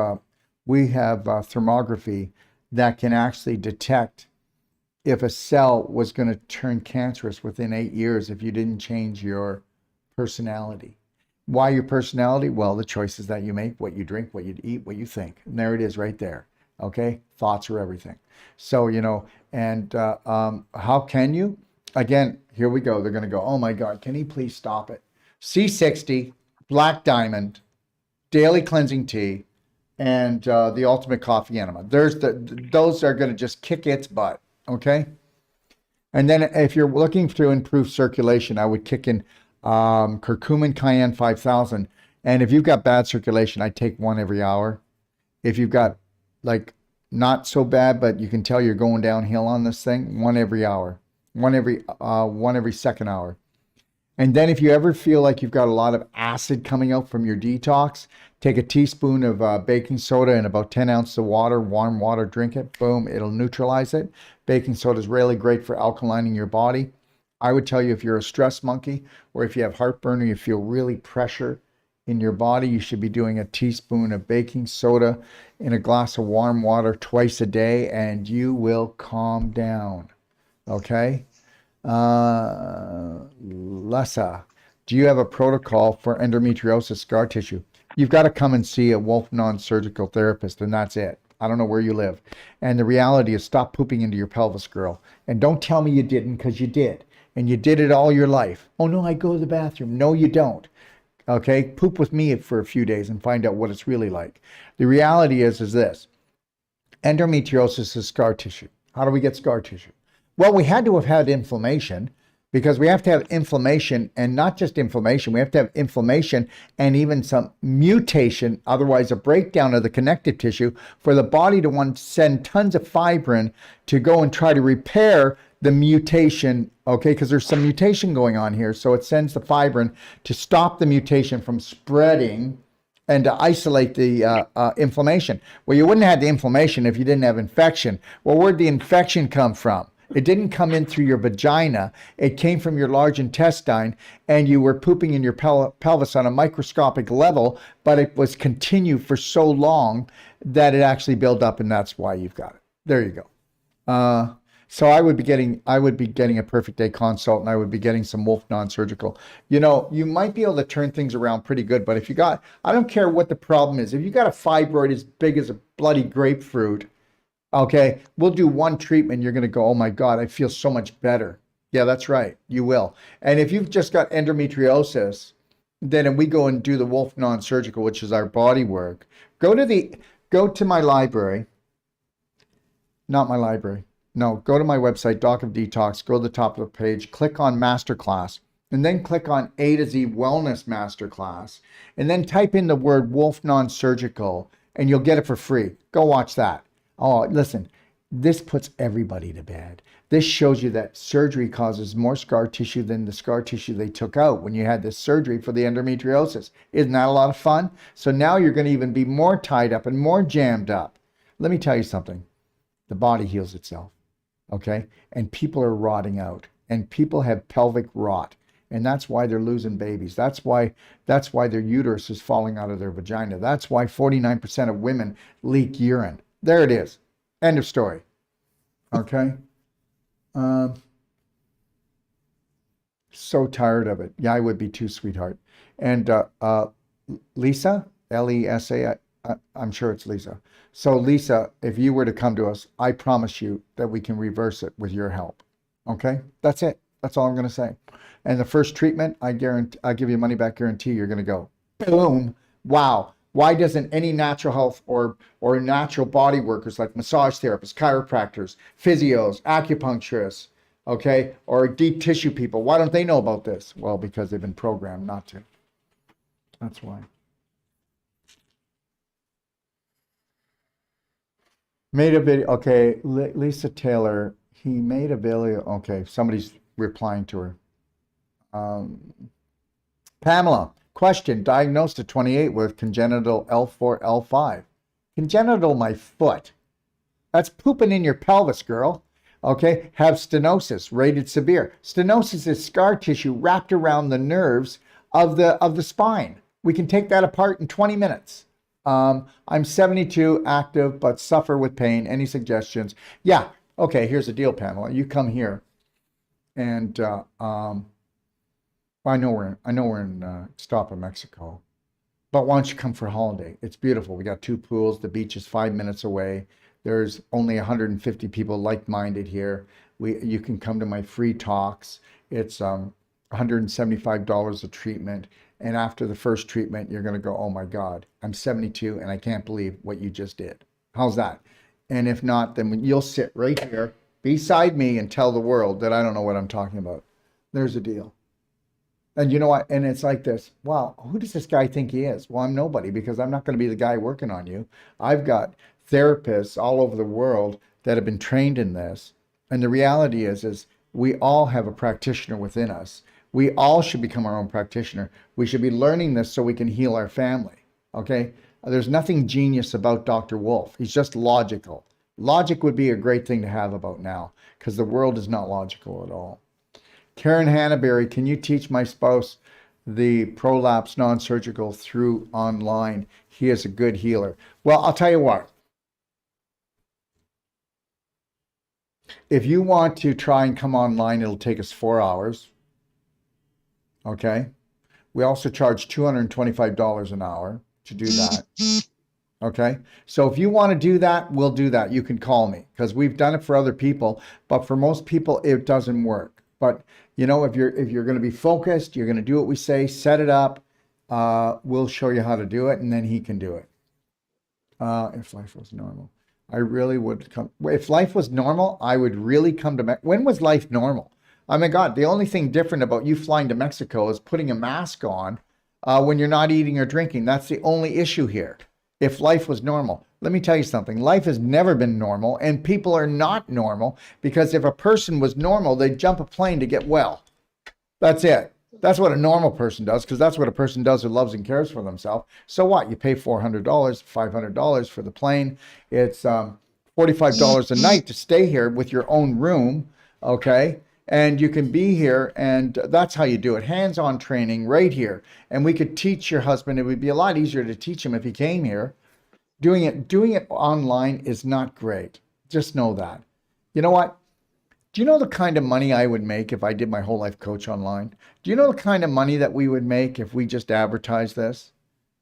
thermography that can actually detect if a cell was going to turn cancerous within 8 years if you didn't change your personality. Why your personality? Well, the choices that you make, what you drink, what you eat, what you think. And there it is right there. Okay? Thoughts are everything. So, you know, and how can you? Again, here we go. They're going to go, oh my God, can he please stop it? C60, Black Diamond, Daily Cleansing Tea, and the Ultimate Coffee Enema. Those are going to just kick its butt. Okay. And then if you're looking to improve circulation, I would kick in curcumin cayenne 5000. And if you've got bad circulation, I take one every hour. If you've got like not so bad, but you can tell you're going downhill on this thing, one every hour, one every second hour. And then if you ever feel like you've got a lot of acid coming out from your detox, take a teaspoon of baking soda and about 10 ounces of water, warm water, drink it. Boom, it'll neutralize it. Baking soda is really great for alkalining your body. I would tell you if you're a stress monkey or if you have heartburn or you feel really pressure in your body, you should be doing a teaspoon of baking soda in a glass of warm water twice a day, and you will calm down. Okay? Lessa, do you have a protocol for endometriosis scar tissue? You've got to come and see a Wolf non-surgical therapist, and that's it. I don't know where you live. And the reality is, stop pooping into your pelvis, girl. And don't tell me you didn't, because you did. And you did it all your life. Oh no, I go to the bathroom. No, you don't. Okay, poop with me for a few days and find out what it's really like. The reality is this. Endometriosis is scar tissue. How do we get scar tissue? Well, we had to have had inflammation, because we have to have inflammation, and not just inflammation. We have to have inflammation and even some mutation, otherwise a breakdown of the connective tissue, for the body to want to send tons of fibrin to go and try to repair the mutation, okay? Because there's some mutation going on here. So it sends the fibrin to stop the mutation from spreading and to isolate the inflammation. Well, you wouldn't have the inflammation if you didn't have infection. Well, where'd the infection come from? It didn't come in through your vagina. It came from your large intestine, and you were pooping in your pelvis on a microscopic level, but it was continued for so long that it actually built up, and that's why you've got it. There you go. So I would be getting a perfect day consult, and I would be getting some Wolf non-surgical. You know, you might be able to turn things around pretty good, but if you got, I don't care what the problem is. If you got a fibroid as big as a bloody grapefruit, okay, we'll do one treatment. You're going to go, oh my God, I feel so much better. Yeah, that's right. You will. And if you've just got endometriosis, then we go and do the Wolf non-surgical, which is our body work. Go to my library. Not my library. No, go to my website, Doc of Detox, go to the top of the page, click on Masterclass, and then click on A to Z Wellness Masterclass, and then type in the word Wolf non-surgical, and you'll get it for free. Go watch that. Oh, listen, this puts everybody to bed. This shows you that surgery causes more scar tissue than the scar tissue they took out when you had this surgery for the endometriosis. Isn't that a lot of fun? So now you're going to even be more tied up and more jammed up. Let me tell you something. The body heals itself, okay? And people are rotting out, and people have pelvic rot, and that's why they're losing babies. That's why their uterus is falling out of their vagina. That's why 49% of women leak urine. There it is. End of story. Okay. So tired of it. Yeah, I would be too, sweetheart. And Lisa, Lesa, I'm sure it's Lisa. So Lisa, if you were to come to us, I promise you that we can reverse it with your help. Okay. That's it. That's all I'm going to say. And the first treatment, I give you a money back guarantee. You're going to go, boom. Wow. Why doesn't any natural health or natural body workers like massage therapists, chiropractors, physios, acupuncturists, okay, or deep tissue people, why don't they know about this? Well, because they've been programmed not to. That's why. Made a video. Okay, Lisa Taylor, he made a video. Okay, somebody's replying to her. Pamela. Question, diagnosed at 28 with congenital L4, L5. Congenital, my foot. That's pooping in your pelvis, girl. Okay, have stenosis, rated severe. Stenosis is scar tissue wrapped around the nerves of the spine. We can take that apart in 20 minutes. I'm 72, active, but suffer with pain. Any suggestions? Yeah, okay, here's the deal, Pamela. You come here, and I know we're in Ixtapa, Mexico, but why don't you come for a holiday? It's beautiful. We got 2 pools. The beach is 5 minutes away. There's only 150 people like-minded here. You can come to my free talks. It's $175 a treatment, and after the first treatment, you're going to go, oh my God, I'm 72 and I can't believe what you just did. How's that? And if not, then you'll sit right here beside me and tell the world that I don't know what I'm talking about. There's a deal. And you know what? And it's like this. Wow, who does this guy think he is? Well, I'm nobody, because I'm not going to be the guy working on you. I've got therapists all over the world that have been trained in this. And the reality is we all have a practitioner within us. We all should become our own practitioner. We should be learning this so we can heal our family. Okay? There's nothing genius about Dr. Wolf. He's just logical. Logic would be a great thing to have about now, because the world is not logical at all. Karen Hannaberry, can you teach my spouse the prolapse non-surgical through online? He is a good healer. Well, I'll tell you what. If you want to try and come online, it'll take us 4 hours. Okay? We also charge $225 an hour to do that. Okay? So if you want to do that, we'll do that. You can call me, because we've done it for other people, but for most people, it doesn't work. But, you know, if you're going to be focused, you're going to do what we say, set it up, we'll show you how to do it, and then he can do it. If life was normal, I really would come. If life was normal, I would really come to Mexico. When was life normal? Oh my God, the only thing different about you flying to Mexico is putting a mask on when you're not eating or drinking. That's the only issue here. If life was normal, let me tell you something. Life has never been normal, and people are not normal, because if a person was normal, they'd jump a plane to get well. That's it. That's what a normal person does, because that's what a person does who loves and cares for themselves. So what? You pay $400, $500 for the plane. It's $45 a night to stay here with your own room, okay? And you can be here, and that's how you do it. Hands-on training right here. And we could teach your husband. It would be a lot easier to teach him if he came here. Doing it online is not great. Just know that. You know what? Do you know the kind of money I would make if I did my whole life coach online? Do you know the kind of money that we would make if we just advertised this?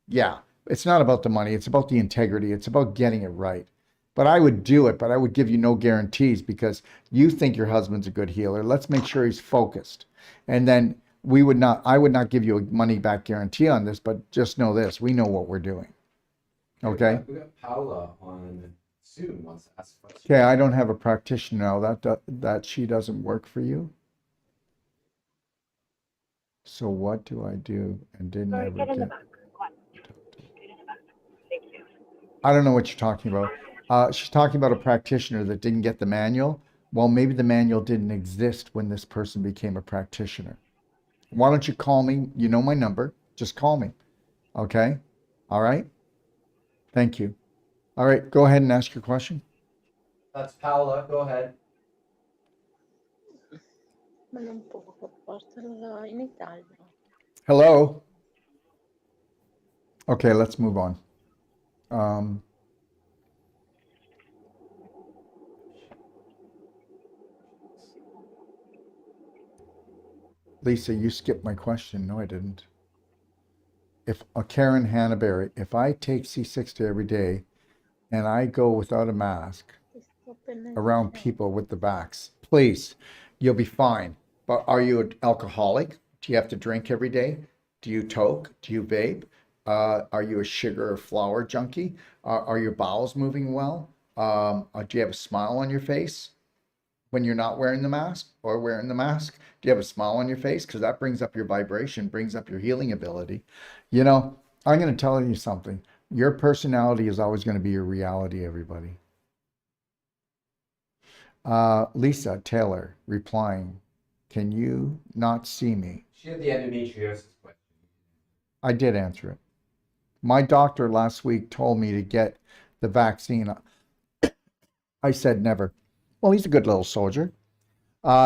Yeah, it's not about the money. It's about the integrity. It's about getting it right. But I would do it, but I would give you no guarantees, because you think your husband's a good healer. Let's make sure he's focused. And then I would not give you a money back guarantee on this, but just know this, we know what we're doing. Okay? We got Paula on Zoom wants to ask a question. Okay, I don't have a practitioner now. That she doesn't work for you. So what do I do and didn't Sorry, ever get in the get? back. What? Get in the back. Thank you. I don't know what you're talking about. She's talking about a practitioner that didn't get the manual. Well, maybe the manual didn't exist when this person became a practitioner. Why don't you call me? You know my number. Just call me. Okay? All right? Thank you. All right, go ahead and ask your question. That's Paula. Go ahead. Ma non può, portalo in Italia. Hello? Okay, let's move on. Lisa, you skipped my question. No, I didn't. If Karen Hannaberry, if I take C60 every day and I go without a mask around people with the vax, please, you'll be fine. But are you an alcoholic? Do you have to drink every day? Do you toke? Do you vape? Are you a sugar or flour junkie? Are your bowels moving well? Do you have a smile on your face when you're not wearing the mask or wearing the mask? Do you have a smile on your face? Because that brings up your vibration, brings up your healing ability. You know, I'm going to tell you something. Your personality is always going to be your reality, everybody. Lisa Taylor replying, can you not see me? She had the endometriosis question. I did answer it. My doctor last week told me to get the vaccine. I said never. Well, he's a good little soldier.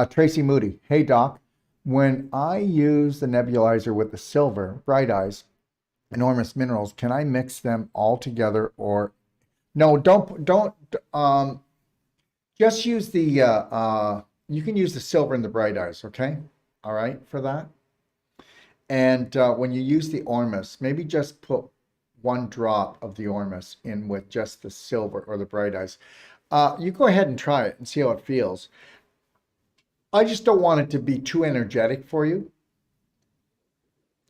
Tracy Moody. Hey, doc. When I use the nebulizer with the silver, Bright Eyes, enormous minerals, can I mix them all together? Or no, don't just use the you can use the silver and the Bright Eyes, okay? All right, for that. And when you use the Ormus, maybe just put 1 drop of the Ormus in with just the silver or the Bright Eyes. You go ahead and try it and see how it feels. I just don't want it to be too energetic for you.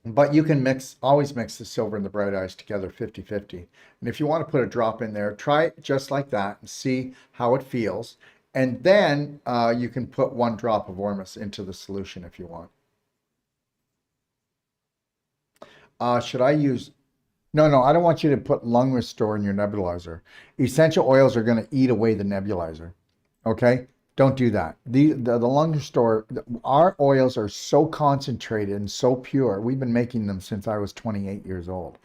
But you can always mix the silver and the Bright Eyes together 50-50. And if you want to put a drop in there, try it just like that and see how it feels. And then you can put 1 drop of Ormus into the solution if you want. Should I use... No, I don't want you to put lung restore in your nebulizer. Essential oils are going to eat away the nebulizer. Okay? Don't do that. The lung restore, our oils are so concentrated and so pure. We've been making them since I was 28 years old.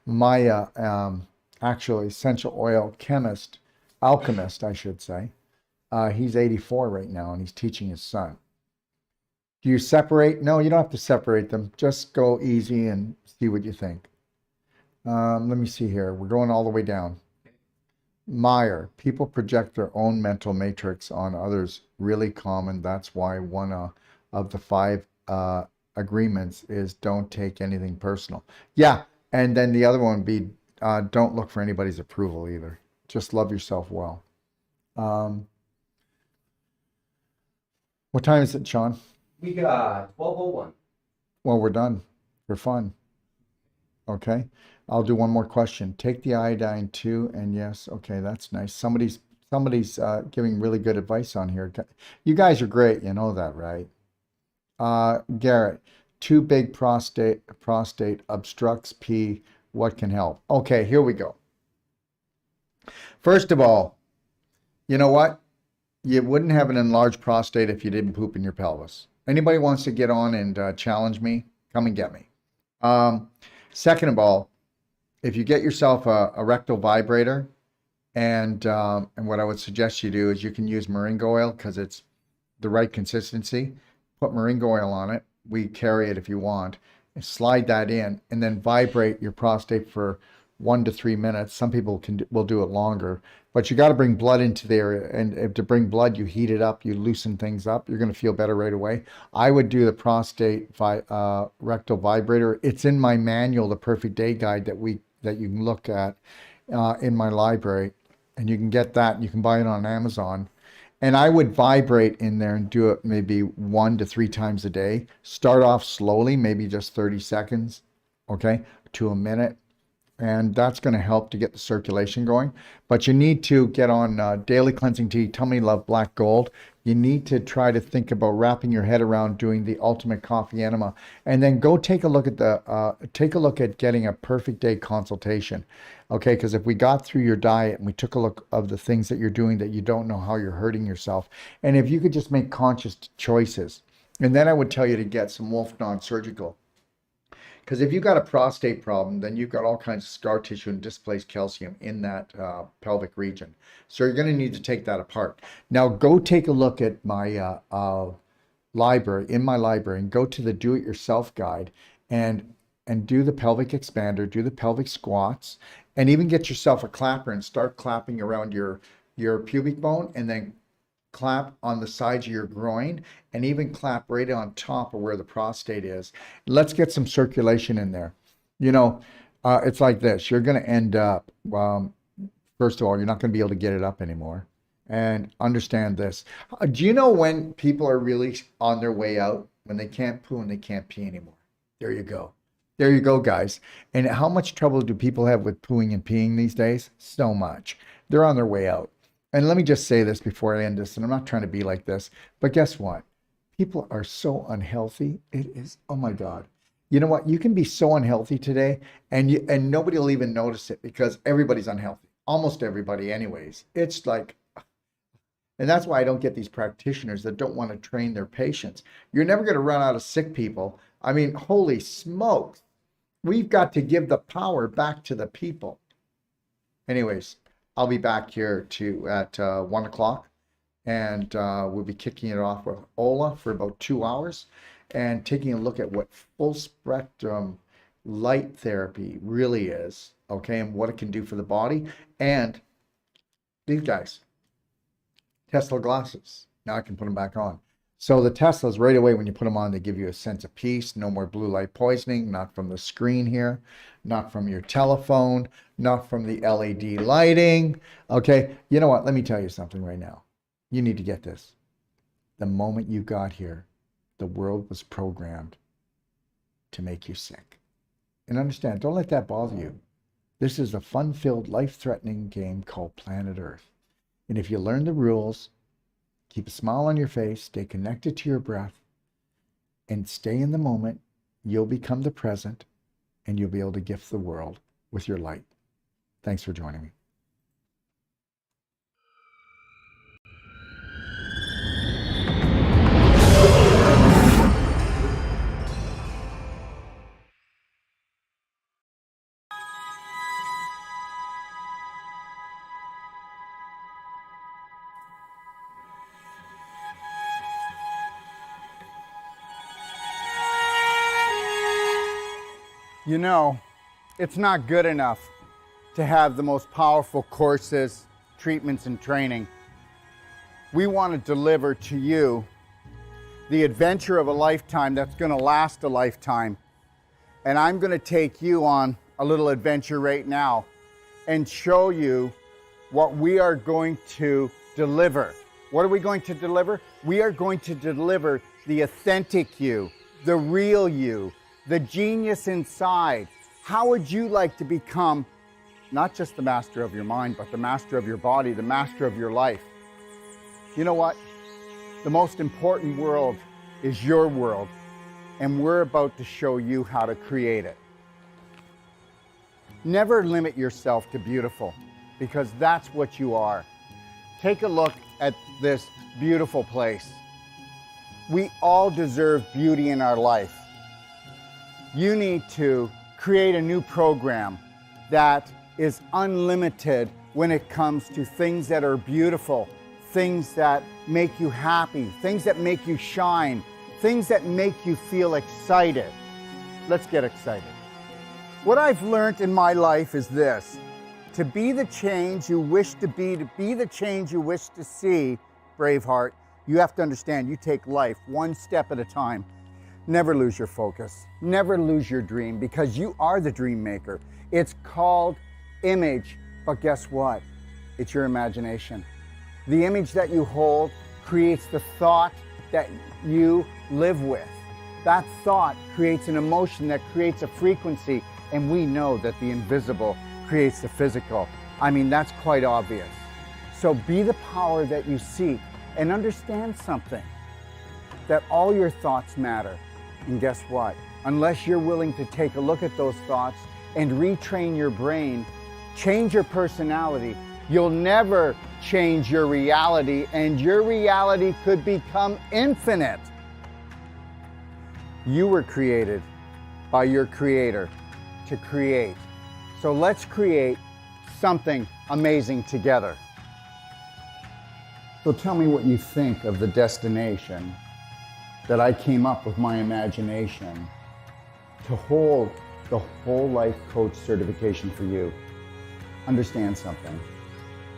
My actual essential oil chemist, alchemist, I should say, he's 84 right now and he's teaching his son. Do you separate? No, you don't have to separate them. Just go easy and see what you think. Let me see here. We're going all the way down. Meyer, people project their own mental matrix on others. Really common. That's why one of the 5 agreements is don't take anything personal. Yeah, and then the other one would be don't look for anybody's approval either. Just love yourself well. What time is it, Sean? We got 12:01. Well, we're done for fun. Okay. I'll do one more question. Take the iodine too, and yes. Okay, that's nice. Somebody's giving really good advice on here. You guys are great. You know that, right? Garrett, too big prostate obstructs pee. What can help? Okay, here we go. First of all, you know what? You wouldn't have an enlarged prostate if you didn't poop in your pelvis. Anybody wants to get on and challenge me? Come and get me. Second of all, if you get yourself a rectal vibrator, and what I would suggest you do is you can use moringa oil because it's the right consistency. Put moringa oil on it. We carry it if you want. And slide that in, and then vibrate your prostate for 1 to 3 minutes. Some people will do it longer, but you got to bring blood into there. And to bring blood, you heat it up, you loosen things up. You're going to feel better right away. I would do the prostate rectal vibrator. It's in my manual, the Perfect Day Guide that you can look at in my library, and you can get that. And you can buy it on Amazon. And I would vibrate in there and do it maybe 1 to 3 times a day. Start off slowly, maybe just 30 seconds, okay, to a minute. And that's going to help to get the circulation going. But you need to get on Daily Cleansing Tea, Tummy Love Black Gold. You need to try to think about wrapping your head around doing the Ultimate Coffee Enema. And then go take a look at getting a Perfect Day consultation. Okay, because if we got through your diet and we took a look of the things that you're doing that you don't know how you're hurting yourself, and if you could just make conscious choices, and then I would tell you to get some Wolf non-surgical. Because if you've got a prostate problem, then you've got all kinds of scar tissue and displaced calcium in that pelvic region. So you're going to need to take that apart. Now go take a look at my library, and go to the do-it-yourself guide and do the pelvic expander, do the pelvic squats, and even get yourself a clapper and start clapping around your pubic bone, and then clap on the sides of your groin, and even clap right on top of where the prostate is. Let's get some circulation in there. You know, it's like this. You're going to end up, first of all, you're not going to be able to get it up anymore. And understand this. Do you know when people are really on their way out? When they can't poo and they can't pee anymore. There you go. There you go, guys. And how much trouble do people have with pooing and peeing these days? So much. They're on their way out. And let me just say this before I end this, and I'm not trying to be like this, but guess what? People are so unhealthy. It is, oh my God. You know what? You can be so unhealthy today, and nobody will even notice it because everybody's unhealthy. Almost everybody anyways. It's like, and that's why I don't get these practitioners that don't want to train their patients. You're never going to run out of sick people. I mean, holy smokes. We've got to give the power back to the people. Anyways, I'll be back here at 1 o'clock, and we'll be kicking it off with Ola for about 2 hours and taking a look at what full spectrum light therapy really is, okay, and what it can do for the body. And these guys, Tesla glasses. Now I can put them back on. So the Teslas, right away when you put them on, they give you a sense of peace. No more blue light poisoning, not from the screen here, not from your telephone, not from the LED lighting. Okay, you know what? Let me tell you something right now. You need to get this. The moment you got here, the world was programmed to make you sick. And understand, don't let that bother you. This is a fun-filled, life-threatening game called Planet Earth. And if you learn the rules, keep a smile on your face, stay connected to your breath, and stay in the moment, you'll become the present, and you'll be able to gift the world with your light. Thanks for joining me. You know, it's not good enough to have the most powerful courses, treatments, and training. We want to deliver to you the adventure of a lifetime that's going to last a lifetime. And I'm going to take you on a little adventure right now and show you what we are going to deliver. What are we going to deliver? We are going to deliver the authentic you, the real you, the genius inside, How would you like to become not just the master of your mind, but the master of your body, the master of your life? You know what? The most important world is your world, and we're about to show you how to create it. Never limit yourself to beautiful, because that's what you are. Take a look at this beautiful place. We all deserve beauty in our life. You need to create a new program that is unlimited when it comes to things that are beautiful, things that make you happy, things that make you shine, things that make you feel excited. Let's get excited. What I've learned in my life is this: to be the change you wish to be the change you wish to see, Braveheart, you have to understand you take life one step at a time. Never lose your focus. Never lose your dream, because you are the dream maker. It's called image, but guess what? It's your imagination. The image that you hold creates the thought that you live with. That thought creates an emotion that creates a frequency, and we know that the invisible creates the physical. I mean, that's quite obvious. So be the power that you seek, and understand something, that all your thoughts matter. And guess what? Unless you're willing to take a look at those thoughts and retrain your brain, change your personality, you'll never change your reality, and your reality could become infinite. You were created by your creator to create. So let's create something amazing together. So tell me what you think of the destination that I came up with my imagination to hold the whole life coach certification for you. Understand something.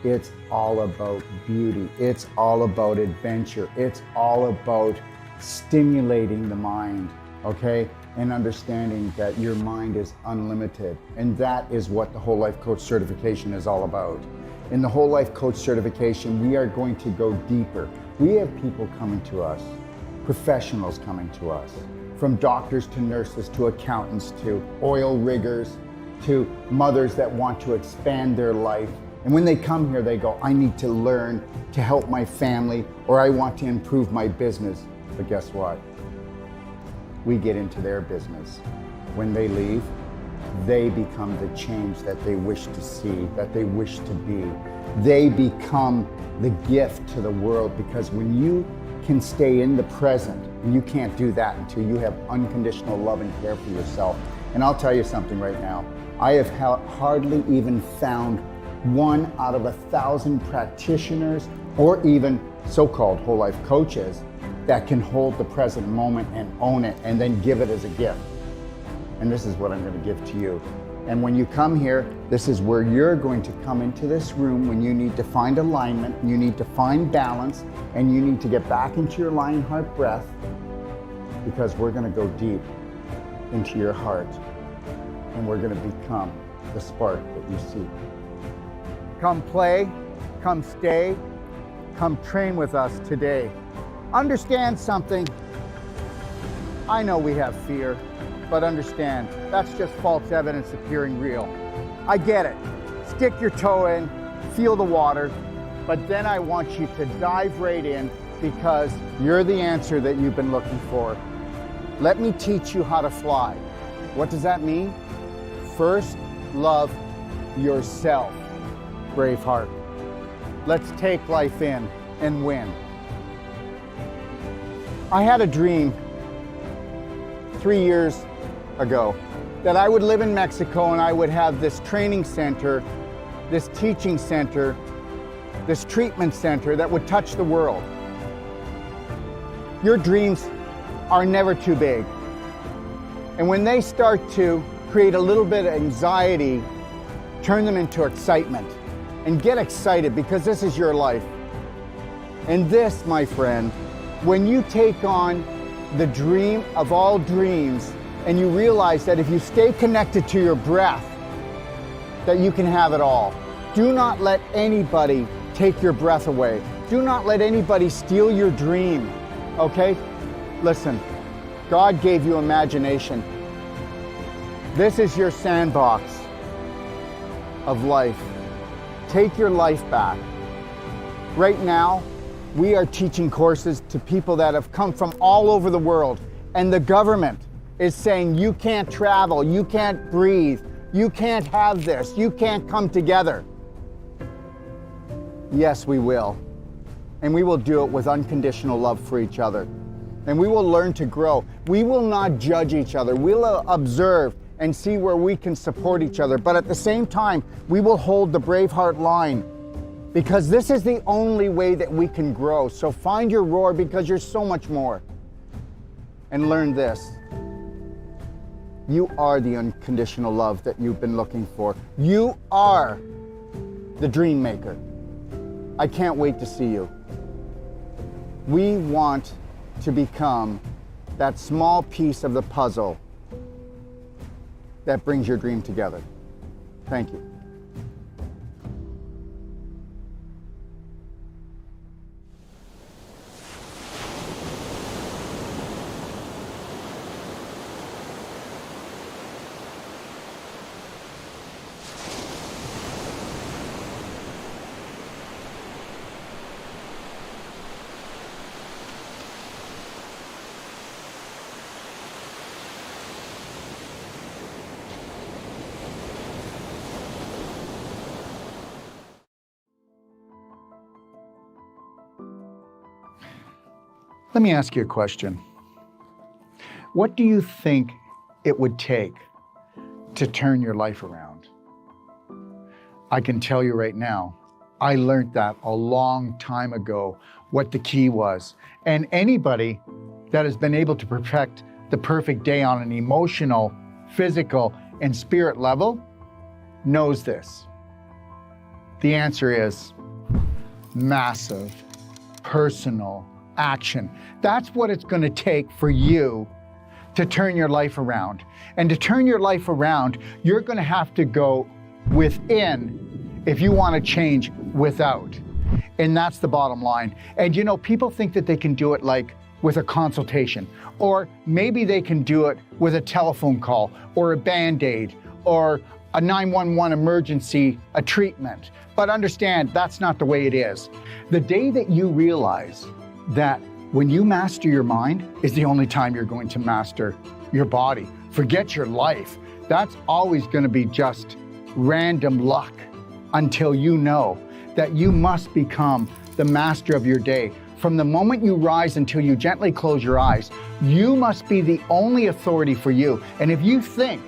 It's all about beauty. It's all about adventure. It's all about stimulating the mind, okay? And understanding that your mind is unlimited. And that is what the whole life coach certification is all about. In the whole life coach certification, we are going to go deeper. We have people coming to us, professionals coming to us, from doctors to nurses to accountants to oil riggers to mothers that want to expand their life. And when they come here, they go, I need to learn to help my family, or I want to improve my business. But guess what? We get into their business. When they leave, they become the change that they wish to see, that they wish to be. They become the gift to the world, because when you can stay in the present, and you can't do that until you have unconditional love and care for yourself. And I'll tell you something right now. I have hardly even found 1 out of 1,000 practitioners, or even so-called whole life coaches, that can hold the present moment and own it and then give it as a gift. And this is what I'm going to give to you. And when you come here, this is where you're going to come into this room when you need to find alignment, you need to find balance, and you need to get back into your lion heart breath, because we're going to go deep into your heart, and we're going to become the spark that you seek. Come play, come stay, come train with us today. Understand something. I know we have fear, but understand, that's just false evidence appearing real. I get it. Stick your toe in, feel the water, but then I want you to dive right in, because you're the answer that you've been looking for. Let me teach you how to fly. What does that mean? First, love yourself, Braveheart. Let's take life in and win. I had a dream 3 years ago that I would live in Mexico, and I would have this training center, this teaching center, this treatment center that would touch the world. Your dreams are never too big. And when they start to create a little bit of anxiety, turn them into excitement. And get excited, because this is your life. And this, my friend, when you take on the dream of all dreams, and you realize that if you stay connected to your breath, that you can have it all. Do not let anybody take your breath away. Do not let anybody steal your dream, okay? Listen, God gave you imagination. This is your sandbox of life. Take your life back. Right now, we are teaching courses to people that have come from all over the world, and the government is saying you can't travel, you can't breathe, you can't have this, you can't come together. Yes, we will. And we will do it with unconditional love for each other. And we will learn to grow. We will not judge each other. We'll observe and see where we can support each other. But at the same time, we will hold the Braveheart line, because this is the only way that we can grow. So find your roar, because you're so much more. And learn this. You are the unconditional love that you've been looking for. You are the dream maker. I can't wait to see you. We want to become that small piece of the puzzle that brings your dream together. Thank you. Let me ask you a question. What do you think it would take to turn your life around? I can tell you right now, I learned that a long time ago, what the key was. And anybody that has been able to perfect the perfect day on an emotional, physical, and spirit level knows this. The answer is massive, personal action. That's what it's going to take for you to turn your life around. And to turn your life around, you're going to have to go within if you want to change without. And that's the bottom line. And you know, people think that they can do it like with a consultation, or maybe they can do it with a telephone call or a Band-Aid or a 911 emergency, a treatment. But understand, that's not the way it is. The day that you realize that when you master your mind is the only time you're going to master your body. Forget your life. That's always going to be just random luck until you know that you must become the master of your day. From the moment you rise until you gently close your eyes, you must be the only authority for you. And if you think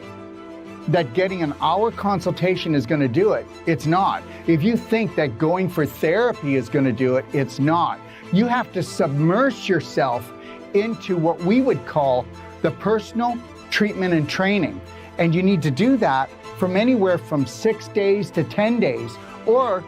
that getting an hour consultation is going to do it, it's not. If you think that going for therapy is going to do it, it's not. You have to submerge yourself into what we would call the personal treatment and training. And you need to do that from anywhere from 6 days to 10 days, or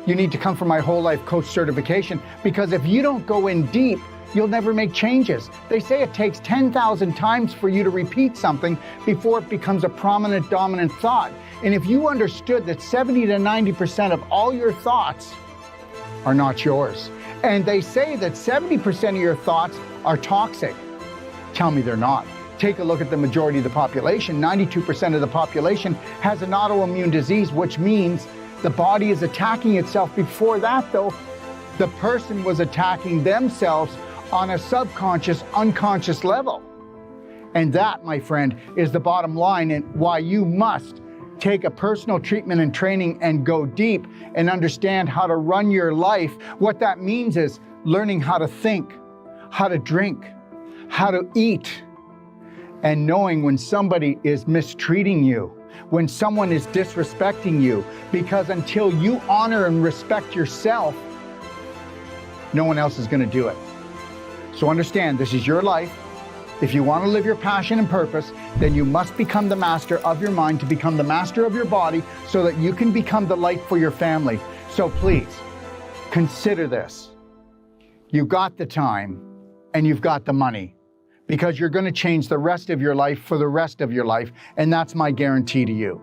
you need to come for my whole life coach certification, because if you don't go in deep, you'll never make changes. They say it takes 10,000 times for you to repeat something before it becomes a prominent, dominant thought. And if you understood that 70 to 90% of all your thoughts are not yours, and they say that 70% of your thoughts are toxic, tell me they're not. Take a look at the majority of the population. 92% of the population has an autoimmune disease, which means the body is attacking itself. Before that, though, the person was attacking themselves on a subconscious, unconscious level. And that, my friend, is the bottom line, and why you must take a personal treatment and training and go deep and understand how to run your life. What that means is learning how to think, how to drink, how to eat, and knowing when somebody is mistreating you, when someone is disrespecting you, because until you honor and respect yourself, no one else is going to do it. So understand, this is your life. If you want to live your passion and purpose, then you must become the master of your mind to become the master of your body, so that you can become the light for your family. So please, consider this. You've got the time and you've got the money, because you're going to change the rest of your life for the rest of your life, and that's my guarantee to you.